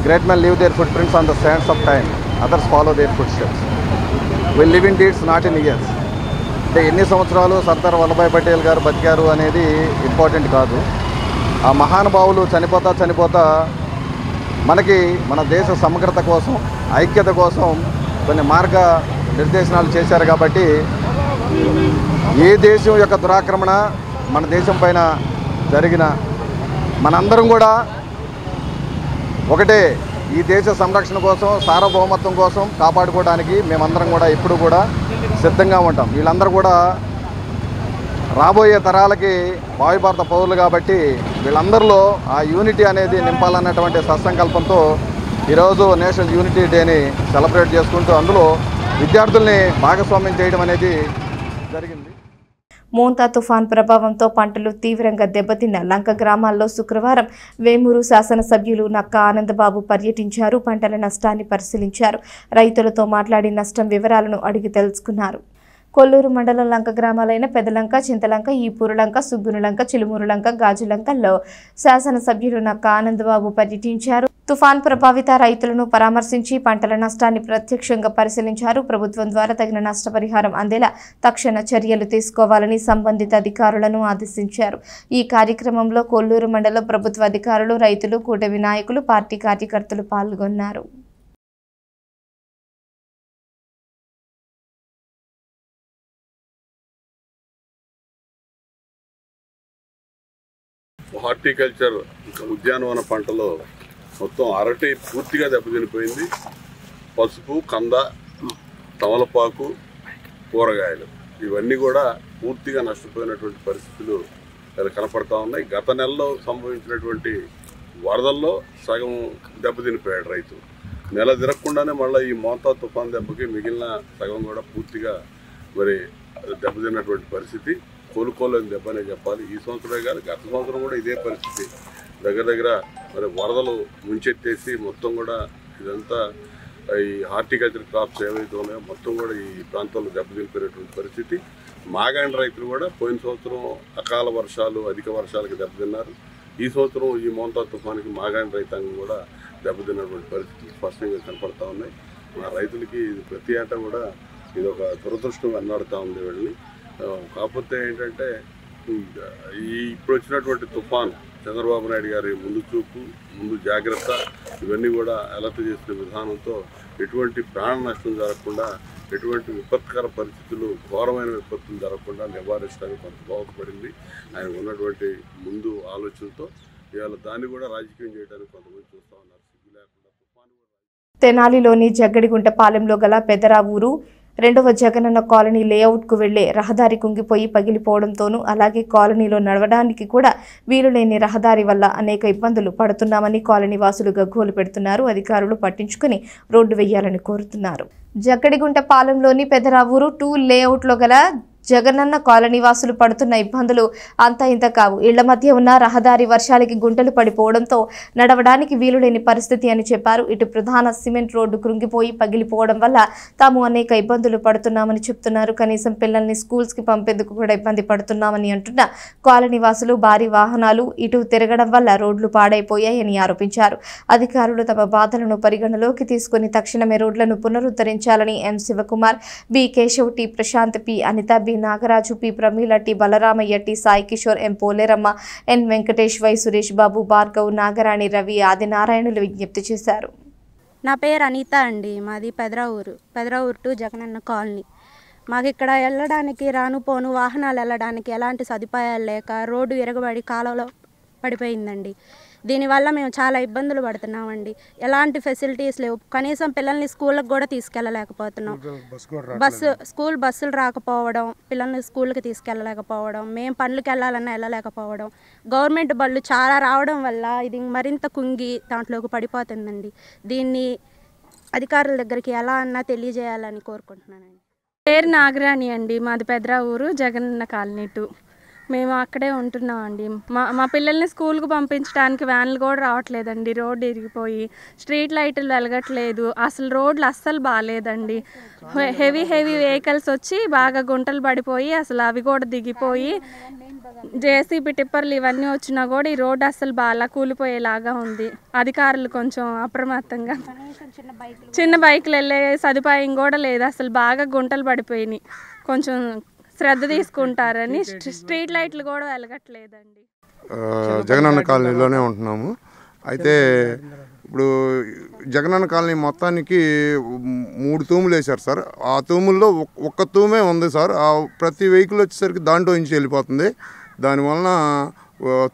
great men leave their footprints on the sands of time, others follow their footsteps. Will live in deeds, not in years. అంటే ఎన్ని సంవత్సరాలు సర్దార్ వల్లభాయ్ పటేల్ గారు బతికారు అనేది ఇంపార్టెంట్ కాదు. ఆ మహానుభావులు చనిపోతా మనకి మన దేశ సమగ్రత కోసం, ఐక్యత కోసం కొన్ని మార్గ నిర్దేశనాలు చేశారు. కాబట్టి ఏ దేశం యొక్క దురాక్రమణ మన దేశం పైన జరిగిన మనందరం కూడా ఒకటే, ఈ దేశ సంరక్షణ కోసం, సార్వభౌమత్వం కోసం కాపాడుకోవడానికి మేమందరం కూడా ఎప్పుడు కూడా సిద్ధంగా ఉంటాం. వీళ్ళందరూ కూడా రాబోయే తరాలకి వాయుభారత పౌరులు కాబట్టి వీళ్ళందరిలో ఆ యూనిటీ అనేది నింపాలన్నటువంటి సత్సంకల్పంతో ఈరోజు నేషనల్ యూనిటీ డేని సెలబ్రేట్ చేసుకుంటూ అందులో విద్యార్థుల్ని భాగస్వామ్యం చేయడం అనేది జరిగింది. మోంతా తుఫాన్ ప్రభావంతో పంటలు తీవ్రంగా దెబ్బతిన్న లంక గ్రామాల్లో శుక్రవారం వేమూరు శాసనసభ్యులు నక్క ఆనందబాబు పర్యటించారు. పంటల నష్టాన్ని పరిశీలించారు. రైతులతో మాట్లాడి నష్టం వివరాలను అడిగి తెలుసుకున్నారు. కొల్లూరు మండలం లంక గ్రామాలైన పెదలంక, చింతలంక, ఈపూరులంక, సుగ్గునులంక, చిలుమూరులంక, గాజులంకల్లో శాసనసభ్యులు నక్క ఆనందబాబు పర్యటించారు. తుఫాన్ ప్రభావిత రైతులను పరామర్శించి పంటల నష్టాన్ని ప్రత్యక్షంగా పరిశీలించారు. ప్రభుత్వం ద్వారా తగిన నష్టపరిహారం అందేలా తక్షణ చర్యలు తీసుకోవాలని సంబంధిత అధికారులను ఆదేశించారు. ఈ కార్యక్రమంలో కొల్లూరు మండల ప్రభుత్వ అధికారులు, రైతులు, కూటమి నాయకులు, పార్టీ కార్యకర్తలు పాల్గొన్నారు. హార్టికల్చర్ ఉద్యానవన పంటలో మొత్తం అరటి పూర్తిగా దెబ్బతినిపోయింది. పసుపు, కంద, తమలపాకు, కూరగాయలు ఇవన్నీ కూడా పూర్తిగా నష్టపోయినటువంటి పరిస్థితులు కనపడతా ఉన్నాయి. గత నెలలో సంభవించినటువంటి వరదల్లో సగం దెబ్బతినిపోయాడు రైతు. నెల తిరగకుండానే మళ్ళీ ఈ మోంతా తుఫాన్ దెబ్బకి మిగిలిన సగం కూడా పూర్తిగా మరి దెబ్బతిన్నటువంటి పరిస్థితి. కోలుకోలేని దెబ్బనే చెప్పాలి. ఈ సంవత్సరమే కాదు, గత సంవత్సరం కూడా ఇదే పరిస్థితి. దగ్గర మరి వరదలు ముంచెత్తేసి మొత్తం కూడా ఇదంతా ఈ హార్టికల్చర్ క్రాప్స్ ఏవైతే ఉన్నాయో మొత్తం కూడా ఈ ప్రాంతాల్లో దెబ్బతినిపోయినటువంటి పరిస్థితి. మాగాండి రైతులు కూడా పోయిన సంవత్సరం అకాల వర్షాలు, అధిక వర్షాలకి దెబ్బతిన్నారు. ఈ సంవత్సరం ఈ మోంతా తుఫానికి మాగాండి రైతాంగం కూడా దెబ్బతిన్నటువంటి పరిస్థితులు స్పష్టంగా కనపడతా ఉన్నాయి. మా రైతులకి ప్రతి ఏటా కూడా ఇది ఒక దురదృష్టం వెన్నాడుతూ ఉంది వీళ్ళని. కాకపోతే ఏంటంటే ఇప్పుడు వచ్చినటువంటి తుఫాను చంద్రబాబు నాయుడు గారి ముందు చూపు, ముందు జాగ్రత్త ఇవన్నీ కూడా అలర్ట్ చేసిన విధానంతో ఎటువంటి ప్రాణ నష్టం జరగకుండా, ఎటువంటి విపత్కర పరిస్థితులు, ఘోరమైన విపత్తులు జరగకుండా నివారించడానికి కొంత దోహదపడింది ఆయన ఉన్నటువంటి ముందు ఆలోచనతో. ఇవాళ దాన్ని కూడా రాజకీయం చేయడానికి కొంతమంది చూస్తూ ఉన్నారు. సిగ్గు లేకుండా తుఫాను. తెనాలిలోని జగ్గడిగుంట పాలెంలో గల పెదరావూరు 2వ జగనన్న కాలనీ లేఅవుట్కు వెళ్లే రహదారి కుంగిపోయి పగిలిపోవడంతోనూ, అలాగే కాలనీలో నడవడానికి కూడా వీలులేని రహదారి వల్ల అనేక ఇబ్బందులు పడుతున్నామని కాలనీ వాసులు గగ్గోలు పెడుతున్నారు. అధికారులు పట్టించుకుని రోడ్డు వేయాలని కోరుతున్నారు. జగ్గడిగుంట పాలెంలోని పెదరావూరు 2 లేఅవుట్లో గల జగనన్న కాలనీ వాసులు పడుతున్న ఇబ్బందులు అంతా ఇంత కావు. ఇళ్ల మధ్య ఉన్న రహదారి వర్షాలకి గుంటలు పడిపోవడంతో నడవడానికి వీలులేని పరిస్థితి అని చెప్పారు. ఇటు ప్రధాన సిమెంట్ రోడ్డు కృంగిపోయి పగిలిపోవడం వల్ల తాము అనేక ఇబ్బందులు పడుతున్నామని చెప్తున్నారు. కనీసం పిల్లల్ని స్కూల్స్కి పంపేందుకు కూడా ఇబ్బంది పడుతున్నామని అంటున్న కాలనీ వాసులు భారీ వాహనాలు ఇటు తిరగడం వల్ల రోడ్లు పాడైపోయాయని ఆరోపించారు. అధికారులు తమ బాధలను పరిగణలోకి తీసుకుని తక్షణమే రోడ్లను పునరుద్ధరించాలని M Shivakumar, B Keshav, T Prashanth, P Anitha, B Nagaraju, P Pramila, T Balaramaiah, T Sai Kishore, M Poleramma, N Venkatesh, Y Suresh Babu, Bhargav, Nagarani, Ravi, Adinarayanulu విజ్ఞప్తి చేశారు. నా పేరు అనిత అండి. మాది పెదరావూరు 2 జగనన్న కాలనీ. మాకు ఇక్కడ వెళ్ళడానికి రాను పోను వాహనాలు వెళ్ళడానికి ఎలాంటి సదుపాయాలు లేక రోడ్డు విరగబడి కాలంలో పడిపోయిందండి. దీనివల్ల మేము చాలా ఇబ్బందులు పడుతున్నామండి. ఎలాంటి ఫెసిలిటీస్ లేవు. కనీసం పిల్లల్ని స్కూళ్ళకి కూడా తీసుకెళ్ళలేకపోతున్నాం. స్కూల్ బస్సులు రాకపోవడం, పిల్లల్ని స్కూల్కి తీసుకెళ్ళలేకపోవడం, మేము పనులకు వెళ్ళాలన్నా వెళ్ళలేకపోవడం, గవర్నమెంట్ బళ్ళు చాలా రావడం వల్ల ఇది మరింత కుంగి దాంట్లోకి పడిపోతుందండి. దీన్ని అధికారుల దగ్గరికి ఎలా అన్నా తెలియజేయాలని కోరుకుంటున్నానండి. పేరు నాగరాణి అండి. మాది పెదరావూరు జగనన్న కాలనీ 2. మేము అక్కడే ఉంటున్నామండి. మా పిల్లల్ని స్కూల్కి పంపించడానికి వ్యాన్లు కూడా రావట్లేదండి. రోడ్డు ఇరిగిపోయి స్ట్రీట్ లైట్లు వెలగట్లేదు. అసలు రోడ్లు అస్సలు బాగాలేదండి. హెవీ వెహికల్స్ వచ్చి బాగా గుంటలు పడిపోయి అసలు అవి కూడా దిగిపోయి జేసీబీ టిప్పర్లు ఇవన్నీ వచ్చినా కూడా ఈ రోడ్డు అస్సలు బాగా కూలిపోయేలాగా ఉంది. అధికారులు కొంచెం అప్రమత్తంగా, చిన్న బైకులు వెళ్ళే సదుపాయం కూడా లేదు. అసలు బాగా గుంటలు పడిపోయినాయి. కొంచెం శ్రద్ధ తీసుకుంటారని స్ట్రీట్ లైట్లు కూడా వెలగట్లేదండి. జగనన్న కాలనీలోనే ఉంటున్నాము. అయితే ఇప్పుడు జగనన్న కాలనీ మొత్తానికి 3 తూములు వేశారు సార్. ఆ తూముల్లో ఒక్క తూమే ఉంది సార్. ప్రతి వెహికల్ వచ్చేసరికి దాంట్లో నుంచి వెళ్ళిపోతుంది. దానివలన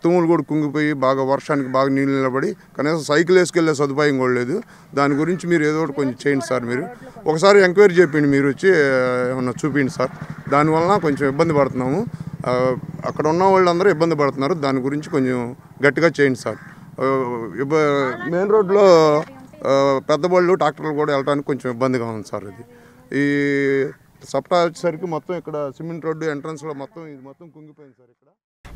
తూములు కూడా కుంగిపోయి బాగా వర్షానికి బాగా నీళ్ళు నిలబడి కనీసం సైకిల్ వేసుకెళ్లే సదుపాయం కూడా లేదు. దాని గురించి మీరు ఏదో ఒకటి కొంచెం చేయండి సార్. మీరు ఒకసారి ఎంక్వైరీ చేయండి, మీరు వచ్చి ఏమన్నా చూపించండి సార్. దానివలన కొంచెం ఇబ్బంది పడుతున్నాము. అక్కడ ఉన్న వాళ్ళందరూ ఇబ్బంది పడుతున్నారు. దాని గురించి కొంచెం గట్టిగా చేయండి సార్. మెయిన్ రోడ్లో పెద్ద బళ్ళు ట్రాక్టర్లు కూడా వెళ్ళడానికి కొంచెం ఇబ్బందిగా ఉంది సార్. ఇది ఈ సప్తా వచ్చేసరికి మొత్తం ఇక్కడ సిమెంట్ రోడ్డు ఎంట్రన్స్లో మొత్తం ఇది మొత్తం కుంగిపోయింది సార్. ఇక్కడ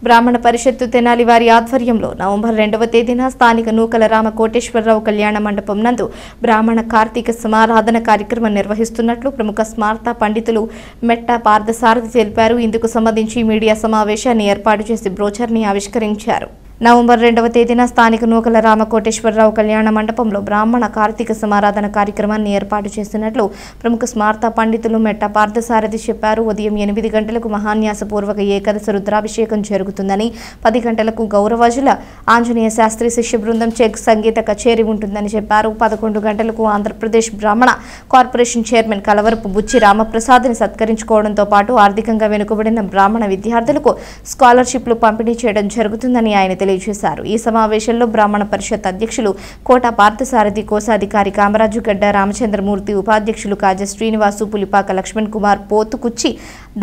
బ్రాహ్మణ పరిషత్తు తెనాలి వారి ఆధ్వర్యంలో నవంబర్ 2వ తేదీన స్థానిక నూకల రామ కోటేశ్వరరావు కళ్యాణ మండపం నందు బ్రాహ్మణ కార్తీక సమారాధన కార్యక్రమం నిర్వహిస్తున్నట్లు ప్రముఖ స్మార్త పండితులు మెట్ట పార్థసారథి తెలిపారు. ఇందుకు సంబంధించి మీడియా సమావేశాన్ని ఏర్పాటు చేసి బ్రోచర్ని ఆవిష్కరించారు. నవంబర్ 2వ తేదీన స్థానిక నూకల రామ కోటేశ్వరరావు కళ్యాణ మండపంలో బ్రాహ్మణ కార్తీక సమారాధన కార్యక్రమాన్ని ఏర్పాటు చేస్తున్నట్లు ప్రముఖ స్మార్త పండితులు మెట్ట పార్థసారథి చెప్పారు. ఉదయం 8 గంటలకు మహాన్యాసపూర్వక ఏకాదశ రుద్రాభిషేకం జరుగుతుందని, 10 గంటలకు గౌరవజుల ఆంజనేయ శాస్త్రి శిష్య బృందం చెక్ సంగీత కచేరీ ఉంటుందని చెప్పారు. 11 గంటలకు ఆంధ్రప్రదేశ్ బ్రాహ్మణ కార్పొరేషన్ చైర్మన్ కలవరపు బుచ్చి రామప్రసాద్ని సత్కరించుకోవడంతో పాటు ఆర్థికంగా వెనుకబడిన బ్రాహ్మణ విద్యార్థులకు స్కాలర్షిప్లు పంపిణీ చేయడం జరుగుతుందని ఆయన తెలియజేశారు. ఈ సమావేశంలో బ్రాహ్మణ పరిషత్ అధ్యక్షులు కోట పార్థసారథి, కోశాధికారి కామరాజు గడ్డ రామచంద్రమూర్తి, ఉపాధ్యక్షులు కాజ శ్రీనివాసు, పులిపాక లక్ష్మణ్ కుమార్, పోతుకుచ్చి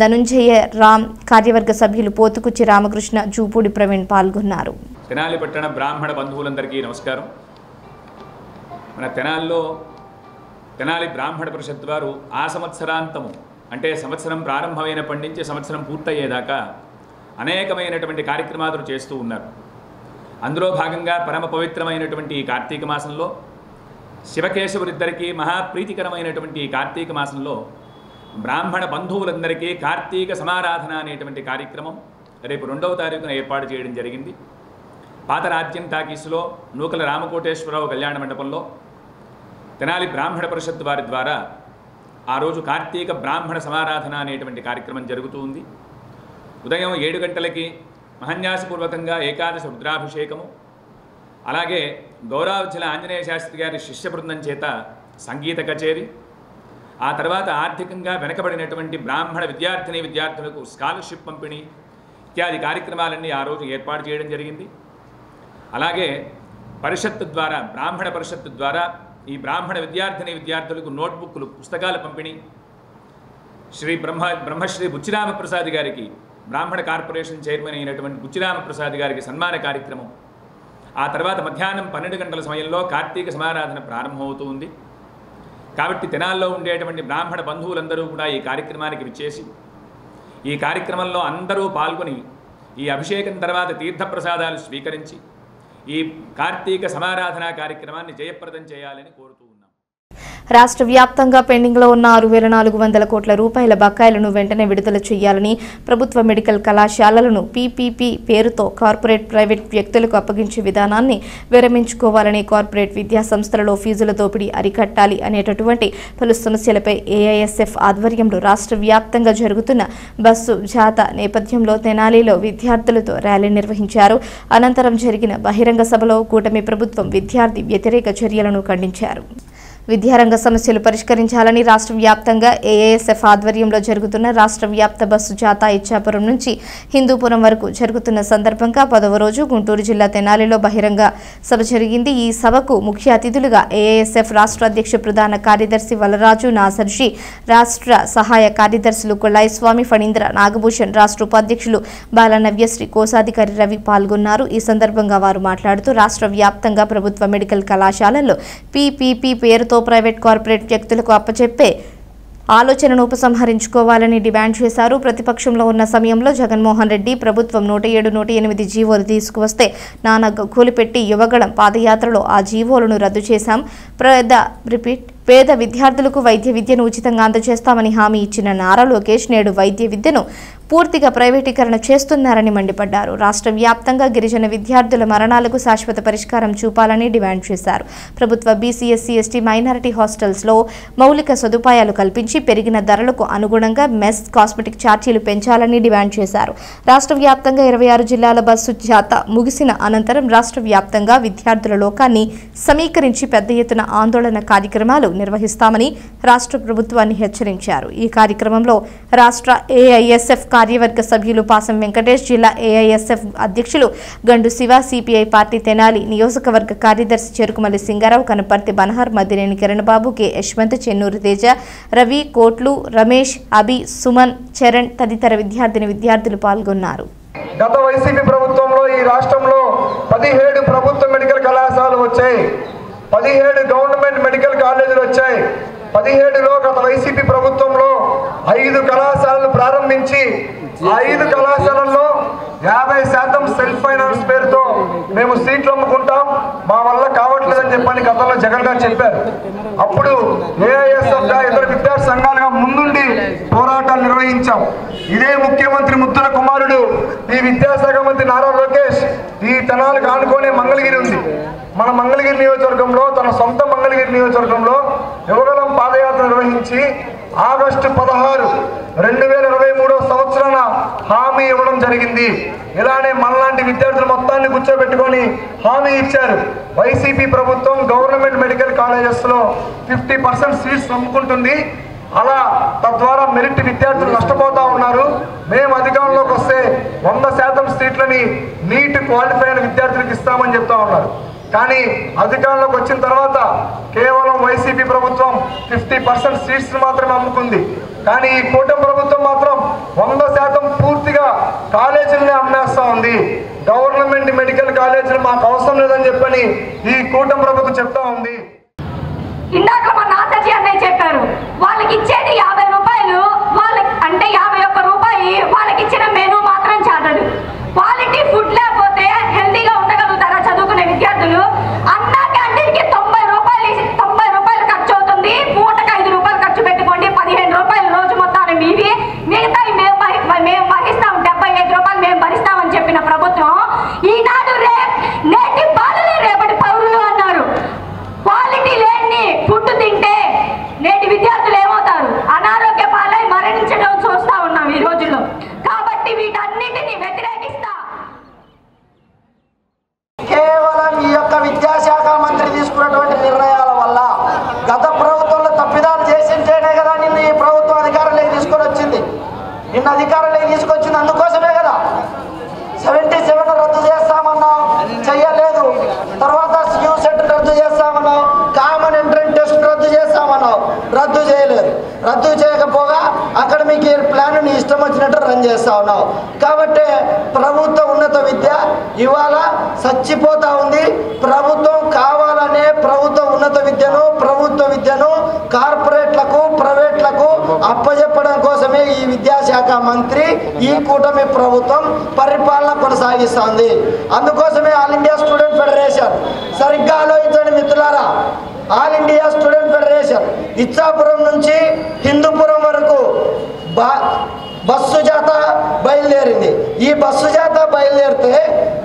ధనుంజయ రామ్, కార్యవర్గ సభ్యులు పోతుకుచ్చి రామకృష్ణ, జూపూడి ప్రవీణ్ పాల్గొన్నారు. తెనాలి పట్టణ బ్రాహ్మణ బంధువులందరికీ నమస్కారం. మన తెనాలిలో తెనాలి బ్రాహ్మణ పరిషత్ వారు ఆ సంవత్సరాంతము అంటే సంవత్సరం ప్రారంభమైనప్పటి నుంచి సంవత్సరం పూర్తయ్యేదాకా అనేకమైనటువంటి కార్యక్రమాలు చేస్తూ ఉన్నారు. అందులో భాగంగా పరమ పవిత్రమైనటువంటి ఈ కార్తీక మాసంలో శివకేశవులిద్దరికీ మహాప్రీతికరమైనటువంటి ఈ కార్తీక మాసంలో బ్రాహ్మణ బంధువులందరికీ కార్తీక సమారాధన అనేటువంటి కార్యక్రమం రేపు 2వ తారీఖున ఏర్పాటు చేయడం జరిగింది. పాత రాజ్యం టాకీస్లో నూకల రామకోటేశ్వరరావు కళ్యాణ మండపంలో తెనాలి బ్రాహ్మణ పరిషత్ వారి ద్వారా ఆ రోజు కార్తీక బ్రాహ్మణ సమారాధన అనేటువంటి కార్యక్రమం జరుగుతూ ఉంది. ఉదయం 7 గంటలకి మహన్యాసపూర్వకంగా ఏకాదశ రుద్రాభిషేకము, అలాగే గౌరావచల ఆంజనేయ శాస్త్రి గారి శిష్య బృందం చేత సంగీత కచేరీ, ఆ తర్వాత ఆర్థికంగా వెనకబడినటువంటి బ్రాహ్మణ విద్యార్థులకు స్కాలర్షిప్ పంపిణీ ఇత్యాది కార్యక్రమాలన్నీ ఆ రోజు ఏర్పాటు చేయడం జరిగింది. అలాగే పరిషత్తు ద్వారా, బ్రాహ్మణ పరిషత్తు ద్వారా ఈ బ్రాహ్మణ విద్యార్థులకు నోట్బుక్లు, పుస్తకాల పంపిణీ, బ్రహ్మశ్రీ బుచ్చిరామప్రసాద్ గారికి, బ్రాహ్మణ కార్పొరేషన్ చైర్మన్ అయినటువంటి బుచ్చిరామప్రసాద్ గారికి సన్మాన కార్యక్రమం. ఆ తర్వాత మధ్యాహ్నం 12 గంటల సమయంలో కార్తీక సమారాధన ప్రారంభమవుతూ ఉంది. కాబట్టి తెనాల్లో ఉండేటువంటి బ్రాహ్మణ బంధువులందరూ కూడా ఈ కార్యక్రమానికి విచ్చేసి ఈ కార్యక్రమంలో అందరూ పాల్గొని ఈ అభిషేకం తర్వాత తీర్థప్రసాదాలు స్వీకరించి ఈ కార్తీక సమారాధన కార్యక్రమాన్ని జయప్రదం చేయాలని కోరుతూ ఉన్నాం. రాష్ట్ర వ్యాప్తంగా పెండింగ్లో ఉన్న 6,400 కోట్ల రూపాయల బకాయిలను వెంటనే విడుదల చేయాలని, ప్రభుత్వ మెడికల్ కళాశాలలను పీపీపీ పేరుతో కార్పొరేట్ ప్రైవేట్ వ్యక్తులకు అప్పగించే విధానాన్ని విరమించుకోవాలని, కార్పొరేట్ విద్యా సంస్థలలో ఫీజుల దోపిడీ అరికట్టాలి అనేటటువంటి పలు సమస్యలపై ఏఐఎస్ఎఫ్ ఆధ్వర్యంలో రాష్ట్ర వ్యాప్తంగా జరుగుతున్న బస్సు జాథా నేపథ్యంలో తెనాలిలో విద్యార్థులతో ర్యాలీ నిర్వహించారు. అనంతరం జరిగిన బహిరంగ సభలో కూటమి ప్రభుత్వం విద్యార్థి వ్యతిరేక చర్యలను ఖండించారు. విద్యారంగ సమస్యలు పరిష్కరించాలని రాష్ట్ర వ్యాప్తంగా ఏఐఎస్ఎఫ్ ఆధ్వర్యంలో జరుగుతున్న రాష్ట్ర వ్యాప్త బస్సు జాథా ఇచ్చాపురం నుంచి హిందూపురం వరకు జరుగుతున్న సందర్భంగా 10వ రోజు గుంటూరు జిల్లా తెనాలిలో బహిరంగ సభ జరిగింది. ఈ సభకు ముఖ్య అతిథులుగా ఏఐఎస్ఎఫ్ రాష్ట్ర అధ్యక్ష ప్రధాన కార్యదర్శి వలరాజు నాసర్జీ, రాష్ట్ర సహాయ కార్యదర్శులు కొల్లాయిస్వామి, ఫణీంద్ర, నాగభూషణ్, రాష్ట్ర ఉపాధ్యక్షులు బాలనవ్యశ్రీ, కోశాధికారి రవి పాల్గొన్నారు. ఈ సందర్భంగా వారు మాట్లాడుతూ రాష్ట్ర వ్యాప్తంగా ప్రభుత్వ మెడికల్ కళాశాలల్లో పీపీపీ పేరుతో ప్రైవేట్ కార్పొరేట్ వ్యక్తులకు అప్పచెప్పే ఆలోచనను ఉపసంహరించుకోవాలని డిమాండ్ చేశారు. ప్రతిపక్షంలో ఉన్న సమయంలో జగన్మోహన్ రెడ్డి ప్రభుత్వం 107, 108 జీవోలు తీసుకువస్తే నానా కూలిపెట్టి యువగళం పాదయాత్రలో ఆ జీవోలను రద్దు చేశాం. పేద విద్యార్థులకు వైద్య విద్యను ఉచితంగా అందజేస్తామని హామీ ఇచ్చిన నారా లోకేష్ నేడు వైద్య విద్యను పూర్తిగా ప్రైవేటీకరణ చేస్తున్నారని మండిపడ్డారు. రాష్ట్ర వ్యాప్తంగా గిరిజన విద్యార్థుల మరణాలకు శాశ్వత పరిష్కారం చూపాలని డిమాండ్ చేశారు. ప్రభుత్వ బీసీ, ఎస్సీ, ఎస్టీ, మైనారిటీ హాస్టల్స్లో మౌలిక సదుపాయాలు కల్పించి పెరిగిన ధరలకు అనుగుణంగా మెస్, కాస్మెటిక్ ఛార్జీలు పెంచాలని డిమాండ్ చేశారు. రాష్ట్ర వ్యాప్తంగా 26 జిల్లాల బస్సు జాథా ముగిసిన అనంతరం రాష్ట్ర వ్యాప్తంగా విద్యార్థుల లోకాన్ని సమీకరించి పెద్ద ఎత్తున ఆందోళన కార్యక్రమాలు నిర్వహిస్తామని రాష్ట్ర ప్రభుత్వాన్ని హెచ్చరించారు. ఈ కార్యక్రమంలో రాష్ట్ర ఏఐఎస్ఎఫ్ కార్యవర్గ సభ్యులు పాసం వెంకటేష్, జిల్లా ఏఐఎస్ఎఫ్ అధ్యక్షులు గండు శివ, సిపిఐ పార్టీ తెనాలి నియోజకవర్గ కార్యదర్శి చెరుకుమల్లి సింగారావు, కనపర్తి బనహర్, మద్దినేని కిరణబాబు, కె యశ్వంత్, చెన్నూరు తేజ, రవి, కోట్లు, రమేష్, అభి, సుమన్, చరణ్ తదితర విద్యార్థులు పాల్గొన్నారు. గత వైసీపీ ప్రభుత్వంలో ఈ రాష్ట్రంలో 17 ప్రభుత్వ మెడికల్ కళాశాలలు వచ్చాయి, 17 గవర్నమెంట్ మెడికల్ కాలేజీలు వచ్చాయి. 17లో గత వైసీపీ ప్రభుత్వంలో 5 కళాశాలలు ప్రారంభించి ఆ 5 కళాశాలల్లో 50% సెల్ఫ్ ఫైనాన్స్ పేరుతో మేము సీట్లు అమ్ముకుంటాం, మా వల్ల కావట్లేదని చెప్పని గతంలో జగన్ గారు చెప్పారు. అప్పుడు ఏఐఎస్ఎఫ్గా ఇతర విద్యార్థి సంఘాలుగా ముందుండి పోరాటాలు నిర్వహించాం. ఇదే ముఖ్యమంత్రి ముద్దుల కుమారుడు ఈ విద్యాశాఖ మంత్రి నారా లోకేష్ ఈ తెనాలకు ఆనుకునే మంగళగిరి ఉంది. మన మంగళగిరి నియోజకవర్గంలో, తన సొంత మంగళగిరి నియోజకవర్గంలో యువగలం పాదయాత్ర నిర్వహించి ఆగస్టు 16, 2023 సంవత్సరాన హామీ ఇవ్వడం జరిగింది. ఇలానే మనలాంటి విద్యార్థులు మొత్తాన్ని కూర్చోబెట్టుకొని హామీ ఇచ్చారు. వైసీపీ ప్రభుత్వం గవర్నమెంట్ మెడికల్ కాలేజెస్లో 50% సీట్స్ అమ్ముకుంటుంది, అలా తద్వారా మెరిట్ విద్యార్థులు నష్టపోతూ ఉన్నారు. మేము అధికారంలోకి వస్తే 100% సీట్లని నీట్ క్వాలిఫై అయిన విద్యార్థులకు ఇస్తామని చెప్తా ఉన్నారు. కానీ అధికారంలోకి వచ్చిన తర్వాత కేవలం వైసీపీ ప్రభుత్వం 50% సీట్స్ మాత్రమే అమ్ముకుంది. కానీ ఈ కూటమి ప్రభుత్వం మాత్రం 100% పూర్తిగా కాలేజీలనే అమ్మేస్తా ఉంది. గవర్నమెంట్ మెడికల్ కాలేజీలు మాకు అవసరం లేదని చెప్పని ఈ కూటమి ప్రభుత్వం చెప్తా ఉంది. ఇందాక మా నాసర్జీ అన్నయ్య చెప్పారు, వాళ్ళకి ఇచ్చేది 50 రూపాయలు, వాళ్ళకి అంటే 51 రూపాయి వాళ్ళకి ఇచ్చిన మెనూ మాత్రం చాలదు. క్వాలిటీ ఫుడ్ లేకపోతే హెల్తీగా ఉండగలుగుతారా చదువుకునే విద్యార్థులు? అన్న క్యాంటీన్కి 90 రూపాయలు ఖర్చు అవుతుంది, పూటకు 5 రూపాయలు ఖర్చు పెట్టుకోండి, 15 రూపాయలు రోజు మొత్తాన్ని మీవి, మిగతా మేము భరిస్తాం, 75 రూపాయలు మేము భరిస్తామని చెప్పిన ప్రభుత్వం ఈనాడు నేటి బాలలే రేపటి పౌరులు అన్నారు. క్వాలిటీ లేని ఫుడ్ తింటే నేటి విద్యార్థులు ఏమవుతారు? నిన్న అధికారంలోకి తీసుకొచ్చింది అందుకోసమే కదా. 77 రద్దు చేస్తామన్నాం, చెయ్యలేదు. తర్వాత యూ సెట్ రద్దు చేస్తామన్నాం, కామన్ ఎంట్రన్స్ టెస్ట్ రద్దు చేస్తామన్నాం, రద్దు చేయలేదు. రద్దు చేయకపోగా అకాడమిక్ ఇయర్ ప్లాన్ నీ ఇష్టం వచ్చినట్టు రన్ చేస్తా ఉన్నావు. కాబట్టి ప్రభుత్వ ఉన్నత విద్య ఇవాళ చచ్చిపోతా ఉంది. ప్రభుత్వం కావాలనే ప్రభుత్వ ఉన్నత విద్యను కార్పొరేట్లకు ప్రైవేట్లకు అప్పజెప్పడం కోసమే ఈ విద్యాశాఖ మంత్రి ఈ కూటమి ప్రభుత్వం పరిపాలన కొనసాగిస్తుంది. అందుకోసమే ఆల్ ఇండియా స్టూడెంట్ ఫెడరేషన్, సరిగ్గా ఆలోచించండి మిత్రులారా, all India student federation Ichchapuram నుంచి హిందూపురం వరకు బస్సు జాత బయలుదేరింది. ఈ బస్సు జాత బయలుదేరితే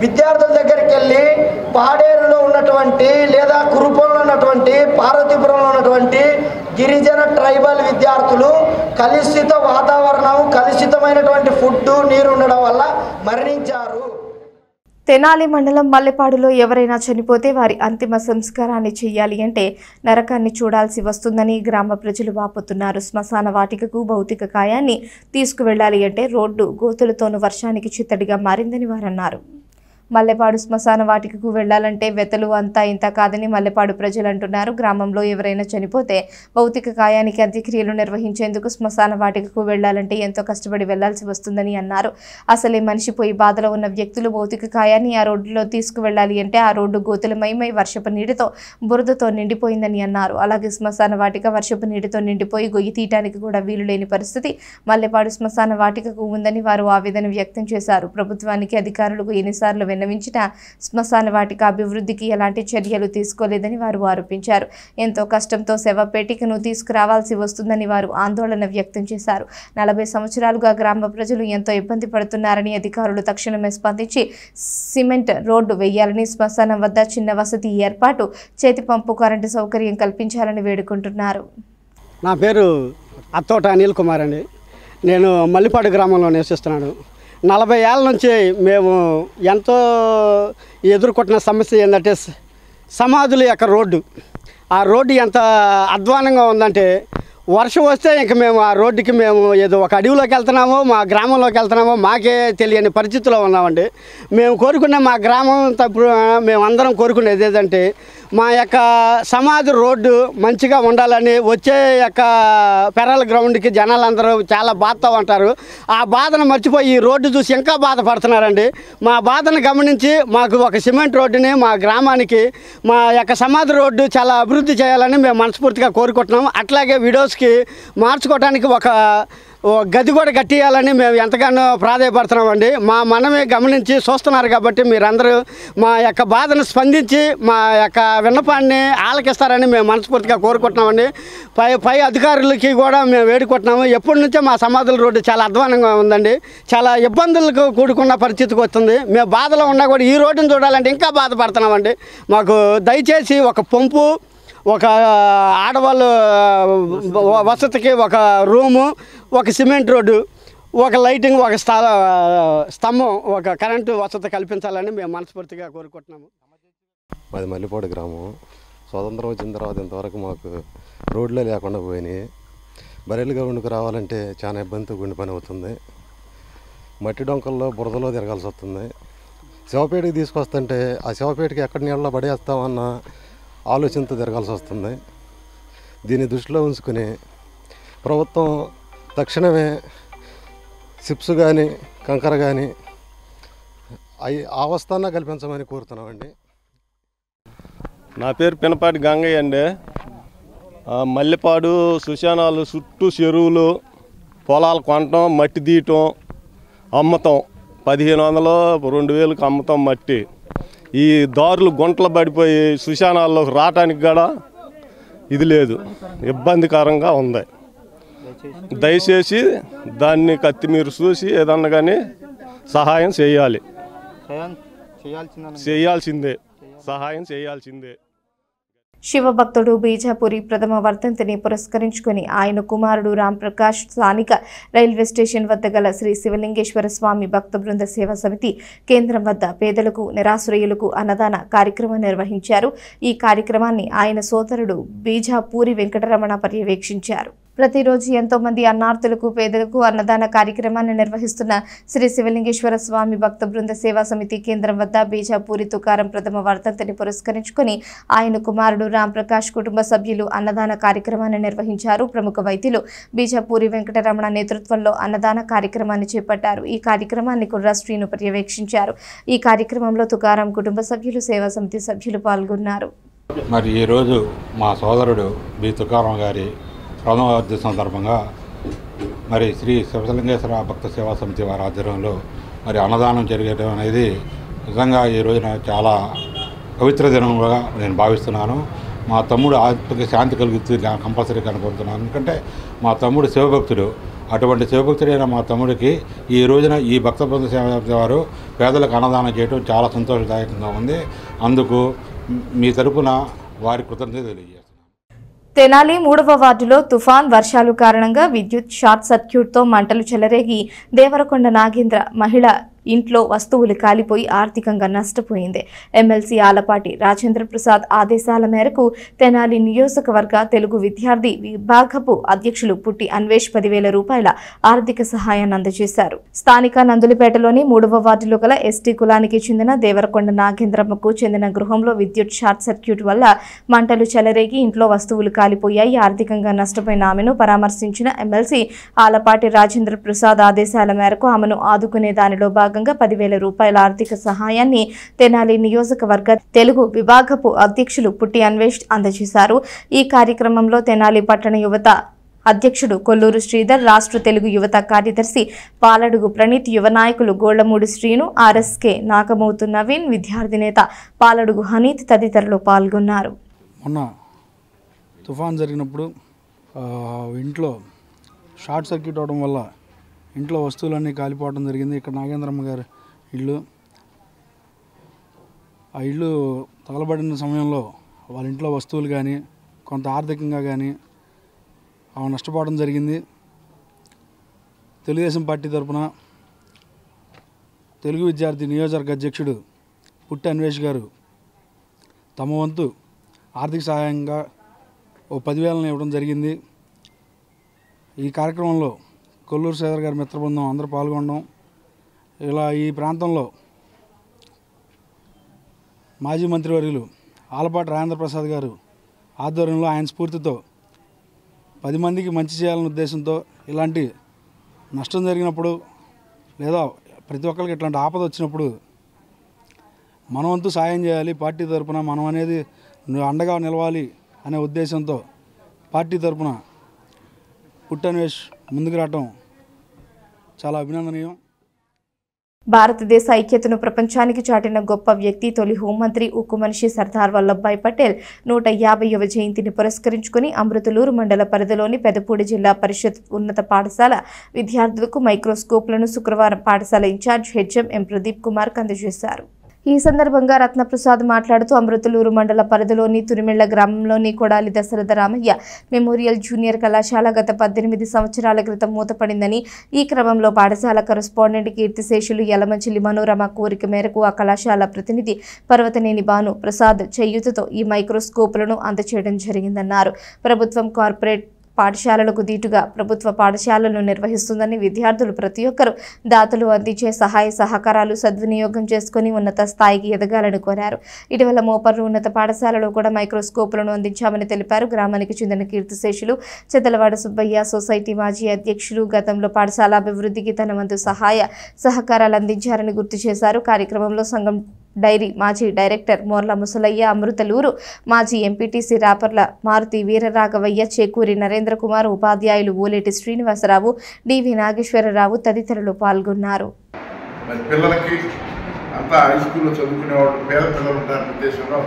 విద్యార్థుల దగ్గరికి వెళ్ళి పాడేరులో ఉన్నటువంటి లేదా కురుపంలో ఉన్నటువంటి పార్వతీపురంలో ఉన్నటువంటి గిరిజన ట్రైబల్ విద్యార్థులు కలుషిత వాతావరణం, కలుషితమైనటువంటి ఫుడ్, నీరు ఉండడం వల్ల మరణించారు. తెనాలి మండలం మల్లెపాడులో ఎవరైనా చనిపోతే వారి అంతిమ సంస్కారాన్ని చేయాలి అంటే నరకాన్ని చూడాల్సి వస్తుందని గ్రామ ప్రజలు వాపోతున్నారు. శ్మశాన వాటికకు భౌతిక కాయాన్ని తీసుకువెళ్లాలి అంటే రోడ్డు గోతులతోనూ వర్షానికి చిత్తడిగా మారిందని వారన్నారు. మల్లెపాడు శ్మశాన వాటికకు వెళ్లాలంటే వెతలు అంతా ఇంత కాదని మల్లెపాడు ప్రజలు అంటున్నారు. గ్రామంలో ఎవరైనా చనిపోతే భౌతిక కాయానికి అంత్యక్రియలు నిర్వహించేందుకు శ్మశాన వాటికకు వెళ్లాలంటే ఎంతో కష్టపడి వెళ్లాల్సి వస్తుందని అన్నారు. అసలే మనిషిపోయి బాధలో ఉన్న వ్యక్తులు భౌతిక కాయాన్ని ఆ రోడ్డులో తీసుకువెళ్లాలి అంటే ఆ రోడ్డు గోతులమయమై వర్షపు నీటితో బురదతో నిండిపోయిందని అన్నారు. అలాగే శ్మశాన వాటిక వర్షపు నీటితో నిండిపోయి గొయ్యి తీయటానికి కూడా వీలు లేని పరిస్థితి మల్లెపాడు శ్మశాన వాటికకు ఉందని వారు ఆవేదన వ్యక్తం చేశారు. ప్రభుత్వానికి అధికారులకు ఎన్నిసార్లు విన్నవించిన శ్మశాన వాటిక అభివృద్ధికి ఎలాంటి చర్యలు తీసుకోలేదని వారు ఆరోపించారు. ఎంతో కష్టంతో శవపేటికను తీసుకురావాల్సి వస్తుందని వారు ఆందోళన వ్యక్తం చేశారు. 40 సంవత్సరాలుగా గ్రామ ప్రజలు ఎంతో ఇబ్బంది పడుతున్నారని అధికారులు తక్షణమే స్పందించి సిమెంట్ రోడ్డు వేయాలని, శ్మశానం వద్ద చిన్న వసతి ఏర్పాటు, చేతి పంపు కరెంటు సౌకర్యం కల్పించాలని వేడుకుంటున్నారు. నా పేరు అత్తోట అనిల్ కుమార్ అండి. నేను మల్లిపాడు గ్రామంలో నివసిస్తున్నాను. 40 ఏళ్ళ నుంచి మేము ఎంతో ఎదుర్కొంటున్న సమస్య ఏంటంటే సమాధుల యొక్క రోడ్డు. ఆ రోడ్డు ఎంత అధ్వానంగా ఉందంటే వర్షం వస్తే ఇంక మేము ఆ రోడ్డుకి మేము ఏదో ఒక అడవిలోకి వెళ్తున్నామో మా గ్రామంలోకి వెళ్తున్నామో మాకే తెలియని పరిస్థితిలో ఉన్నామండి. మేము కోరుకునే మా గ్రామం తప్పుడు మేమందరం కోరుకునేది ఏదంటే మా యొక్క సమాధి రోడ్డు మంచిగా ఉండాలని, వచ్చే యొక్క పెరల గ్రౌండ్కి జనాలందరూ చాలా బాధతో ఉంటారు. ఆ బాధను మర్చిపోయి ఈ రోడ్డు చూసి ఇంకా బాధపడుతున్నారండి. మా బాధను గమనించి మాకు ఒక సిమెంట్ రోడ్డుని మా గ్రామానికి మా యొక్క సమాధి రోడ్డు చాలా అభివృద్ధి చేయాలని మేము మనస్ఫూర్తిగా కోరుకుంటున్నాం. అట్లాగే విడోస్కి మార్చుకోవడానికి ఒక గది కూడా కట్టియాలని మేము ఎంతగానో ప్రాధాయపడుతున్నామండి. మా మనమే గమనించి చూస్తున్నారు కాబట్టి మీరందరూ మా యొక్క బాధను స్పందించి మా యొక్క విన్నపాన్ని ఆలకిస్తారని మేము మనస్ఫూర్తిగా కోరుకుంటున్నామండి. పై అధికారులకి కూడా మేము వేడుకుంటున్నాము. ఎప్పటి నుంచో మా సమాధుల రోడ్డు చాలా అధ్వానంగా ఉందండి. చాలా ఇబ్బందులకు కూడుకున్న పరిస్థితికి వస్తుంది. మేము బాధలో ఉన్నా కూడా ఈ రోడ్డును చూడాలంటే ఇంకా బాధపడుతున్నామండి. మాకు దయచేసి ఒక పంపు, ఒక ఆడవాళ్ళు వసతికి ఒక రూము, ఒక సిమెంట్ రోడ్డు, ఒక లైటింగ్, ఒక స్తంభం, ఒక కరెంటు వసతి కల్పించాలని మేము మనస్ఫూర్తిగా కోరుకుంటున్నాము. మాది మల్లిపాడు గ్రామం. స్వతంత్రం వచ్చిన తర్వాత ఇంతవరకు మాకు రోడ్లే లేకుండా పోయినాయి. బరేలు గ్రౌండ్కి రావాలంటే చాలా ఇబ్బందితో గుండె పని అవుతుంది. మట్టి డొంకల్లో బురదలో తిరగాల్సి వస్తుంది. శవపేటకి తీసుకొస్తుంటే ఆ శవపేటకి ఎక్కడ నీళ్ళలో పడేస్తామన్న ఆలోచనతో తిరగాల్సి వస్తుంది. దీన్ని దృష్టిలో ఉంచుకుని ప్రభుత్వం తక్షణమే సిప్స్ కానీ కంకర కానీ ఆవస్థాన కల్పించమని కోరుతున్నామండి. నా పేరు పినపాటి గంగయ్య అండి. మల్లెపాడు శ్మశానాలు చుట్టూ చెరువులు, పొలాలు కొనటం, మట్టి తీయటం, అమ్మటం, 1500 2000కి అమ్మటం మట్టి. ఈ దారులు గుంటలు పడిపోయి శ్మశానాల్లోకి రావటానికి కూడా ఇది లేదు, ఇబ్బందికరంగా ఉంది. దయచేసి దాన్ని కత్తి మీరు చూసి ఏదన్నా కానీ సహాయం చేయాలి, చేయాల్సిందే, సహాయం చేయాల్సిందే. శివభక్తుడు బీజాపురి ప్రథమ వర్ధంతిని పురస్కరించుకుని ఆయన కుమారుడు రాంప్రకాష్ స్థానిక రైల్వే స్టేషన్ వద్ద గల శ్రీ శివలింగేశ్వర స్వామి భక్త బృంద సేవా సమితి కేంద్రం వద్ద పేదలకు, నిరాశ్రయులకు అన్నదాన కార్యక్రమం నిర్వహించారు. ఈ కార్యక్రమాన్ని ఆయన సోదరుడు బీజాపూరి వెంకటరమణ పర్యవేక్షించారు. ప్రతిరోజు ఎంతో మంది అన్నార్థులకు పేదలకు అన్నదాన కార్యక్రమాన్ని నిర్వహిస్తున్న శ్రీ శివలింగేశ్వర స్వామి భక్త బృంద సేవా సమితి కేంద్రం వద్ద బీజాపూరి తుకారం ప్రథమ వర్ధంతిని పురస్కరించుకుని ఆయన కుమారుడు రామ్ ప్రకాష్ కుటుంబ సభ్యులు అన్నదాన కార్యక్రమాన్ని నిర్వహించారు. ప్రముఖ వైద్యులు బీజాపూరి వెంకటరమణ నేతృత్వంలో అన్నదాన కార్యక్రమాన్ని చేపట్టారు. ఈ కార్యక్రమాన్ని కుర్రా శ్రీను పర్యవేక్షించారు. ఈ కార్యక్రమంలో తుకారం కుటుంబ సభ్యులు సేవా సమితి సభ్యులు పాల్గొన్నారు. మరి ఈరోజు మా సోదరుడు బి తుకారం గారి ప్రథమ వర్ధంతి సందర్భంగా మరి శ్రీ శివలింగేశ్వర భక్త సేవా సమితి వారి ఆధ్వర్యంలో మరి అన్నదానం జరిగడం అనేది నిజంగా ఈ రోజున చాలా పవిత్ర దినంగా నేను భావిస్తున్నాను. మా తమ్ముడు ఆత్మకి శాంతి కలుగుతుంది కంపల్సరీగా అనుకుంటున్నాను. ఎందుకంటే మా తమ్ముడు శివభక్తుడు. అటువంటి శివభక్తుడైన మా తమ్ముడికి ఈ రోజున ఈ భక్త బృంద సేవా సమితి వారు పేదలకు అన్నదానం చేయడం చాలా సంతోషదాయకంగా ఉంది. అందుకు మీ తరపున వారి కృతజ్ఞతలు తెలియజేస్తున్నాను. తెనాలి 3వ వార్డులో తుఫాన్ వర్షాలు కారణంగా విద్యుత్ షార్ట్ సర్క్యూట్తో మంటలు చెలరేగి దేవరకొండ నాగేంద్ర మహిళ ఇంట్లో వస్తువులు కాలిపోయి ఆర్థికంగా నష్టపోయింది. ఎమ్మెల్సీ ఆలపాటి రాజేంద్ర ప్రసాద్ ఆదేశాల మేరకు తెనాలి నియోజకవర్గ తెలుగు విద్యార్థి విభాగపు అధ్యక్షులు పుట్టి అన్వేష్ 10,000 రూపాయల ఆర్థిక సహాయాన్ని అందజేశారు. స్థానిక నందులపేటలోని 3వ వార్డులో గల ఎస్టీ కులానికి చెందిన దేవరకొండ నాగేంద్రమ్మకు చెందిన గృహంలో విద్యుత్ షార్ట్ సర్క్యూట్ వల్ల మంటలు చెలరేగి ఇంట్లో వస్తువులు కాలిపోయాయి. ఆర్థికంగా నష్టపోయిన ఆమెను పరామర్శించిన ఎమ్మెల్సీ ఆలపాటి రాజేంద్ర ప్రసాద్ ఆదేశాల మేరకు ఆమెను ఆదుకునే దానిలో భాగంగా 10,000 రూపాయల ఆర్థిక సహాయాన్ని తెనాలి నియోజకవర్గ తెలుగు విభాగపు అధ్యక్షులు పుట్టి అన్వేష్ అందజేశారు. ఈ కార్యక్రమంలో తెనాలి పట్టణ యువత అధ్యక్షుడు కొల్లూరు శ్రీధర్, రాష్ట్ర తెలుగు యువత కార్యదర్శి పాలడుగు ప్రణీత్, యువ నాయకులు గోళ్లమూడి శ్రీను, ఆర్ఎస్కే నాగమౌతు నవీన్, విద్యార్థి నేత పాలడుగు హనీత్ తదితరులు పాల్గొన్నారు. మొన్న తుఫాన్ జరిగినప్పుడు ఇంట్లో షార్ట్ సర్క్యూట్ అవడం వల్ల ఇంట్లో వస్తువులన్నీ కాలిపోవడం జరిగింది. ఇక్కడ నాగేంద్రమ్మ గారి ఇల్లు, ఆ ఇల్లు తగలబడిన సమయంలో వాళ్ళ ఇంట్లో వస్తువులు కానీ కొంత ఆర్థికంగా కానీ ఆమె నష్టపోవడం జరిగింది. తెలుగుదేశం పార్టీ తరఫున తెలుగు విద్యార్థి నియోజకవర్గ అధ్యక్షుడు పుట్టి అన్వేష్ గారు తమ వంతు ఆర్థిక సహాయంగా 10,000 ఇవ్వడం జరిగింది. ఈ కార్యక్రమంలో కొల్లూరు శ్రీధర్ గారి మిత్ర బృందం అందరూ పాల్గొనడం, ఇలా ఈ ప్రాంతంలో మాజీ మంత్రివర్యులు ఆలపాటి రాజేంద్ర ప్రసాద్ గారు ఆధ్వర్యంలో ఆయన స్ఫూర్తితో 10 మందికి మంచి చేయాలనే ఉద్దేశంతో ఇలాంటి నష్టం జరిగినప్పుడు లేదా ప్రతి ఒక్కరికి ఇట్లాంటి ఆపద వచ్చినప్పుడు మనవంతు సాయం చేయాలి, పార్టీ తరఫున మనం అనేది అండగా నిలవాలి అనే ఉద్దేశంతో పార్టీ తరఫున పుట్టి అన్వేష్ ముందుకు రావటం చాలా అభినందనీయం. భారతదేశ ఐక్యతను ప్రపంచానికి చాటిన గొప్ప వ్యక్తి తొలి హోంమంత్రి ఉక్కు మనిషి సర్దార్ వల్లభాయ్ పటేల్ 150వ జయంతిని పురస్కరించుకుని అమృతలూరు మండల పరిధిలోని పెదపూడి జిల్లా పరిషత్ ఉన్నత పాఠశాల విద్యార్థులకు మైక్రోస్కోప్లను శుక్రవారం పాఠశాల ఇన్ఛార్జ్ హెచ్ఎం ఎం ప్రదీప్ కుమార్ అందజేశారు. ఈ సందర్భంగా రత్నప్రసాద్ మాట్లాడుతూ అమృతలూరు మండల పరిధిలోని తురిమిళ్ల గ్రామంలోని కొడాలి దశరథ రామయ్య మెమోరియల్ జూనియర్ కళాశాల గత 18 సంవత్సరాల క్రితం మూతపడిందని, ఈ క్రమంలో పాఠశాల కరెస్పాండెంట్ కీర్తిశేషులు యలమంచిలి మనోరమ కోరిక మేరకు ఆ కళాశాల ప్రతినిధి పర్వతనేని భాను ప్రసాద్ చేయూతతో ఈ మైక్రోస్కోపులను అందజేయడం జరిగిందన్నారు. ప్రభుత్వం కార్పొరేట్ పాఠశాలలకు దీటుగా ప్రభుత్వ పాఠశాలలను నిర్వహిస్తుందని, విద్యార్థులు ప్రతి ఒక్కరూ దాతలు అందించే సహాయ సహకారాలు సద్వినియోగం చేసుకుని ఉన్నత స్థాయికి ఎదగాలని కోరారు. ఇటీవల మోపర్రు ఉన్నత పాఠశాలలో కూడా మైక్రోస్కోపులను అందించామని తెలిపారు. గ్రామానికి చెందిన కీర్తిశేషులు చెదలవాడ సుబ్బయ్య సొసైటీ మాజీ అధ్యక్షులు గతంలో పాఠశాల అభివృద్ధికి తన వంతు సహాయ సహకారాలు అందించారని గుర్తు చేశారు. కార్యక్రమంలో సంఘం డైరీ మాజీ డైరెక్టర్ మోర్ల ముసలయ్య, అమృతలూరు మాజీ ఎంపీటీసీ రాపర్ల మారుతి వీరరాఘవయ్య, చేకూరి నరేంద్ర కుమార్, ఉపాధ్యాయులు ఓలేటి శ్రీనివాసరావు, డివి నాగేశ్వరరావు తదితరులు పాల్గొన్నారు. పిల్లలకి అంతా హై స్కూల్లో చదువుకునే వాళ్ళు పేద పిల్లలు ఉంటారనే ఉద్దేశంలో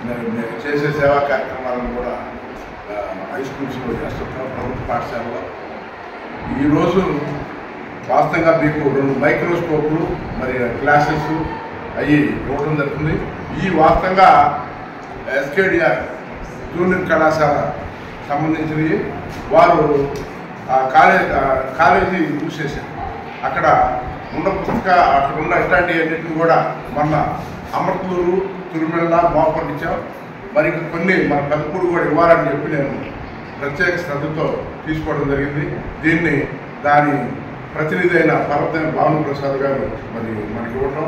నేను చేసే సేవా కార్యక్రమాలను కూడా హై స్కూల్స్లో చేస్తున్నాం. ప్రభుత్వ పాఠశాలలో ఈరోజు వాస్తవంగా మీకు 2 మైక్రోస్కోప్లు మరి క్లాసెస్ అవి ఇవ్వడం జరుగుతుంది. ఈ వాస్తవంగా ఎస్కేడిఆర్ జూనియర్ కళాశాల సంబంధించినవి వారు కాలేజీ చూసేసారు. అక్కడ ఉన్న ఇట్లాంటి అన్నింటిని కూడా మొన్న అమృతలూరు, తిరుమల, మోపర్ ఇచ్చాం. మరి కొన్ని మన పెద్దపూడి కూడా ఇవ్వాలని చెప్పి నేను ప్రత్యేక శ్రద్ధతో తీసుకోవడం జరిగింది. దీన్ని దాని ప్రతినిధి అయిన పర్వతైన భానుప్రసాద్ గారు మరి మనకి ఇవ్వటం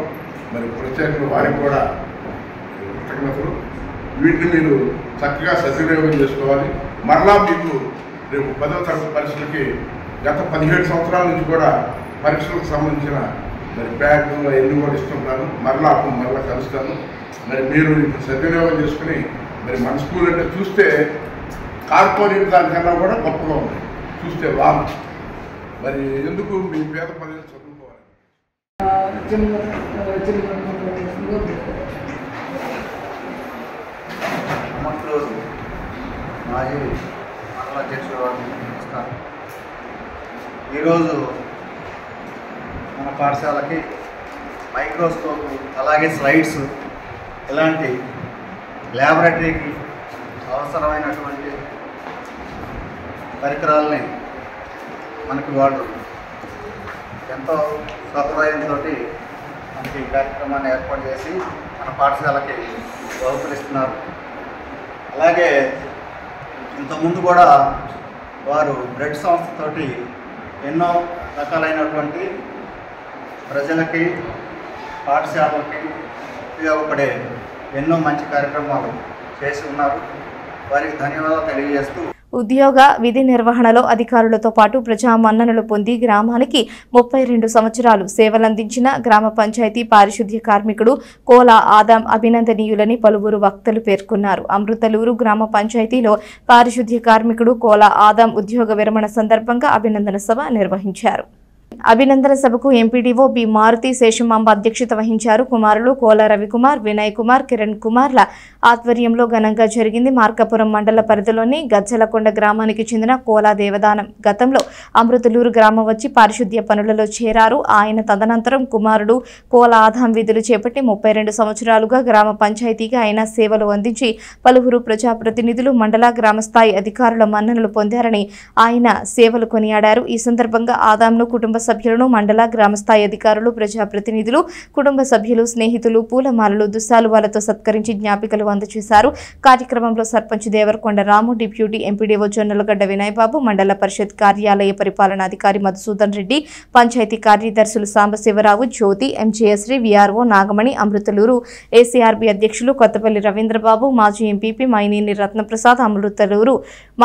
మరి ప్రత్యేకంగా వారికి కూడా కృతజ్ఞతలు. వీటిని మీరు చక్కగా సద్వినియోగం చేసుకోవాలి. మరలా మీకు రేపు 10వ తరగతి పరీక్షలకి గత 17 సంవత్సరాల నుంచి కూడా పరీక్షలకు సంబంధించిన మరి బ్యాగ్లు అవన్నీ కూడా ఇస్తుంటాను. మరలా కలుస్తాను. మరి మీరు ఇప్పుడు సద్వినియోగం చేసుకుని మరి మన స్కూల్ అంటే చూస్తే కార్పొరేట్ దానికన్నా కూడా గొప్పగా ఉంది. చూస్తే వాళ్ళు మరి ఎందుకు మీ పేద ప్రజలు చదువుకోవాలి. మాజీ మండల అధ్యక్షుడు నమస్కారం. ఈరోజు మన పాఠశాలకి మైక్రోస్కోప్ అలాగే స్లైడ్స్ ఇలాంటి ల్యాబొరేటరీకి అవసరమైనటువంటి పరికరాలని మనకి వాళ్ళు ఎంతో సహృదయంతో మనకి ఈ కార్యక్రమాన్ని ఏర్పాటు చేసి మన పాఠశాలకి బహుకరిస్తున్నారు. అలాగే ఇంతకుముందు కూడా వారు బ్రెడ్ సంస్థతోటి ఎన్నో రకాలైనటువంటి ప్రజలకి పాఠశాలకి ఉపయోగపడే ఎన్నో మంచి కార్యక్రమాలు చేసి ఉన్నారు. వారికి ధన్యవాదాలు తెలియజేస్తూ ఉద్యోగ విధి నిర్వహణలో అధికారులతో పాటు ప్రజా మన్ననలు పొంది గ్రామానికి 32 సంవత్సరాలు సేవలందించిన గ్రామ పంచాయతీ పారిశుద్ధ్య కార్మికుడు కోల ఆదాం అభినందనీయులని పలువురు వక్తలు పేర్కొన్నారు. అమృతలూరు గ్రామ పంచాయతీలో పారిశుద్ధ్య కార్మికుడు కోల ఆదాం ఉద్యోగ విరమణ సందర్భంగా అభినందన సభ నిర్వహించారు. అభినందన సభకు ఎంపీడీఓ బి మారుతి శేషమాంబ అధ్యక్షత వహించారు. కుమారులు కోల రవికుమార్, వినయ్ కుమార్, కిరణ్ కుమార్ల ఆధ్వర్యంలో ఘనంగా జరిగింది. మార్కాపురం మండల పరిధిలోని గజ్జలకొండ గ్రామానికి చెందిన కోల దేవదానం గతంలో అమృతలూరు గ్రామం వచ్చి పారిశుద్ధ్య పనులలో చేరారు. ఆయన తదనంతరం కుమారుడు కోల ఆదాం విధులు చేపట్టి 32 సంవత్సరాలుగా గ్రామ పంచాయతీకి ఆయన సేవలు అందించి పలువురు ప్రజాప్రతినిధులు, మండల గ్రామ స్థాయి అధికారుల మన్ననలు పొందారని ఆయన సేవలు కొనియాడారు. ఈ సందర్భంగా ఆదాంను కుటుంబ సభ్యులను, మండల గ్రామస్థాయి అధికారులు, ప్రజాప్రతినిధులు, కుటుంబ సభ్యులు, స్నేహితులు పూలమాలలు, దుస్సాలువాలతో సత్కరించి జ్ఞాపికలు అందజేశారు. కార్యక్రమంలో సర్పంచ్ దేవరకొండ రాము, డిప్యూటీ ఎంపీడీఓ జొన్నలగడ్డ వినయబాబు, మండల పరిషత్ కార్యాలయ పరిపాలనాధికారి మధుసూదన్ రెడ్డి, పంచాయతీ కార్యదర్శులు సాంబశివరావు, జ్యోతి, ఎంజేఎస్రీ, వీఆర్ఓ నాగమణి, అమృతలూరు ఏసీఆర్బీ అధ్యక్షులు కొత్తపల్లి రవీంద్రబాబు, మాజీ ఎంపీపీ మైనేని రత్నప్రసాద్, అమృతలూరు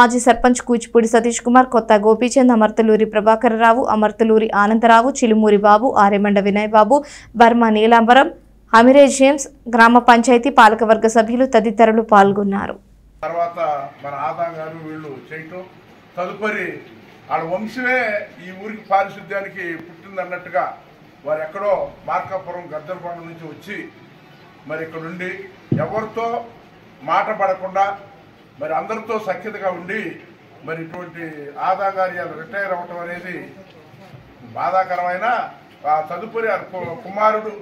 మాజీ సర్పంచ్ కూచిపూడి సతీష్ కుమార్, కొత్త గోపీచంద్, అమర్తలూరి ప్రభాకరరావు, అమర్తలూరి ఆనందరావు, చిలుమూరి బాబు, ఆరెమండ వినయబాబు, బర్మా నీలాంబరం, అమిరే జేమ్స్, గ్రామ పంచాయతీ పాలకవర్గ సభ్యులు తదితరులు పాల్గొన్నారు. తర్వాత మన ఆదాం గారు వీళ్ళు చేయటం తదుపరి వాళ్ళ వంశమే ఈ ఊరికి పారిశుద్ధ్యానికి పుట్టిందన్నట్టుగా వారు ఎక్కడో మార్కాపురం గద్దలకొండ నుంచి వచ్చి మరి ఇక్కడ నుండి ఎవరితో మాట పడకుండా మరి అందరితో సఖ్యతగా ఉండి మరి ఇటువంటి ఆదాం గారి రిటైర్ అవ్వటం అనేది బాధాకరమైన తదుపరి కుమారుడు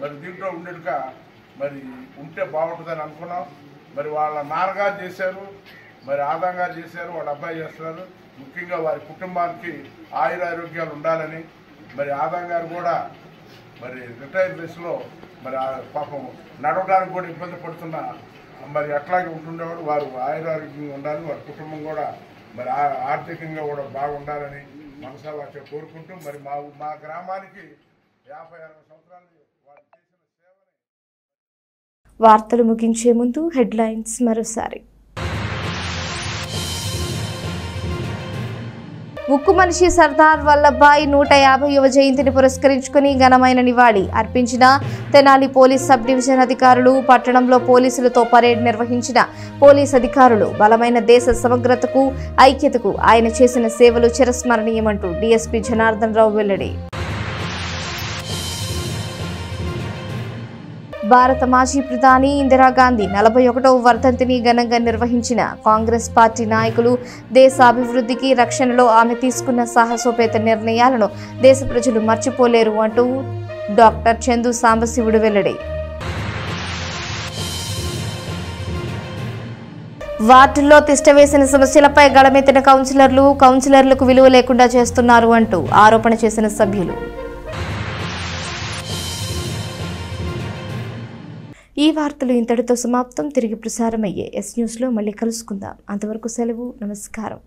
మరి దీంట్లో ఉండేట్టుగా మరి ఉంటే బాగుంటుందని అనుకున్నాం. మరి వాళ్ళ నాన్నగారు చేశారు, మరి ఆదాం గారు చేశారు, వాళ్ళ అబ్బాయి చేస్తున్నారు. ముఖ్యంగా వారి కుటుంబానికి ఆయురారోగ్యాలు ఉండాలని మరి ఆదాం గారు కూడా మరి రిటైర్ దశలో మరి పాపం నడవడానికి కూడా ఇబ్బంది పడుతున్న మరి అట్లాగే ఉంటుండేవాడు. వారు ఆయురారోగ్యంగా ఉండాలి, వారి కుటుంబం కూడా మరి ఆర్థికంగా కూడా బాగుండాలని మనసా వాటి కోరుకుంటూ మరి మా గ్రామానికి 50-60 సంవత్సరాలు వారు చేసిన సేవని. వార్తలు ముగించే ముందు హెడ్లైన్స్ మరోసారి. ఉక్కు మనిషి సర్దార్ వల్లభాయ్ 150వ జయంతిని పురస్కరించుకుని ఘనమైన నివాళి అర్పించిన తెనాలి పోలీస్ సబ్ డివిజన్ అధికారులు. పట్టణంలో పోలీసులతో పరేడ్ నిర్వహించిన పోలీస్ అధికారులు. బలమైన దేశ సమగ్రతకు, ఐక్యతకు ఆయన చేసిన సేవలు చిరస్మరణీయమంటూ డీఎస్పీ జనార్దన్ రావు వెల్లడి. భారత మాజీ ప్రధాని ఇందిరాగాంధీ 41వ వర్ధంతిని ఘనంగా నిర్వహించిన కాంగ్రెస్ పార్టీ నాయకులు. దేశ అభివృద్ధికి, రక్షణలో ఆమె తీసుకున్న సాహసోపేత నిర్ణయాలను దేశ ప్రజలు మర్చిపోలేరు అంటూ డాక్టర్ చందు సాంబశివుడు వెల్లడి. వార్డుల్లో తిష్టవేసిన సమస్యలపై గళమెత్తిన కౌన్సిలర్లకు విలువ లేకుండా చేస్తున్నారు అంటూ ఆరోపణ చేసిన సభ్యులు. ఈ వార్తలు ఇంతటితో సమాప్తం. తిరిగి ప్రసారమయ్యే ఎస్ న్యూస్లో మళ్ళీ కలుసుకుందాం. అంతవరకు సెలవు. నమస్కారం.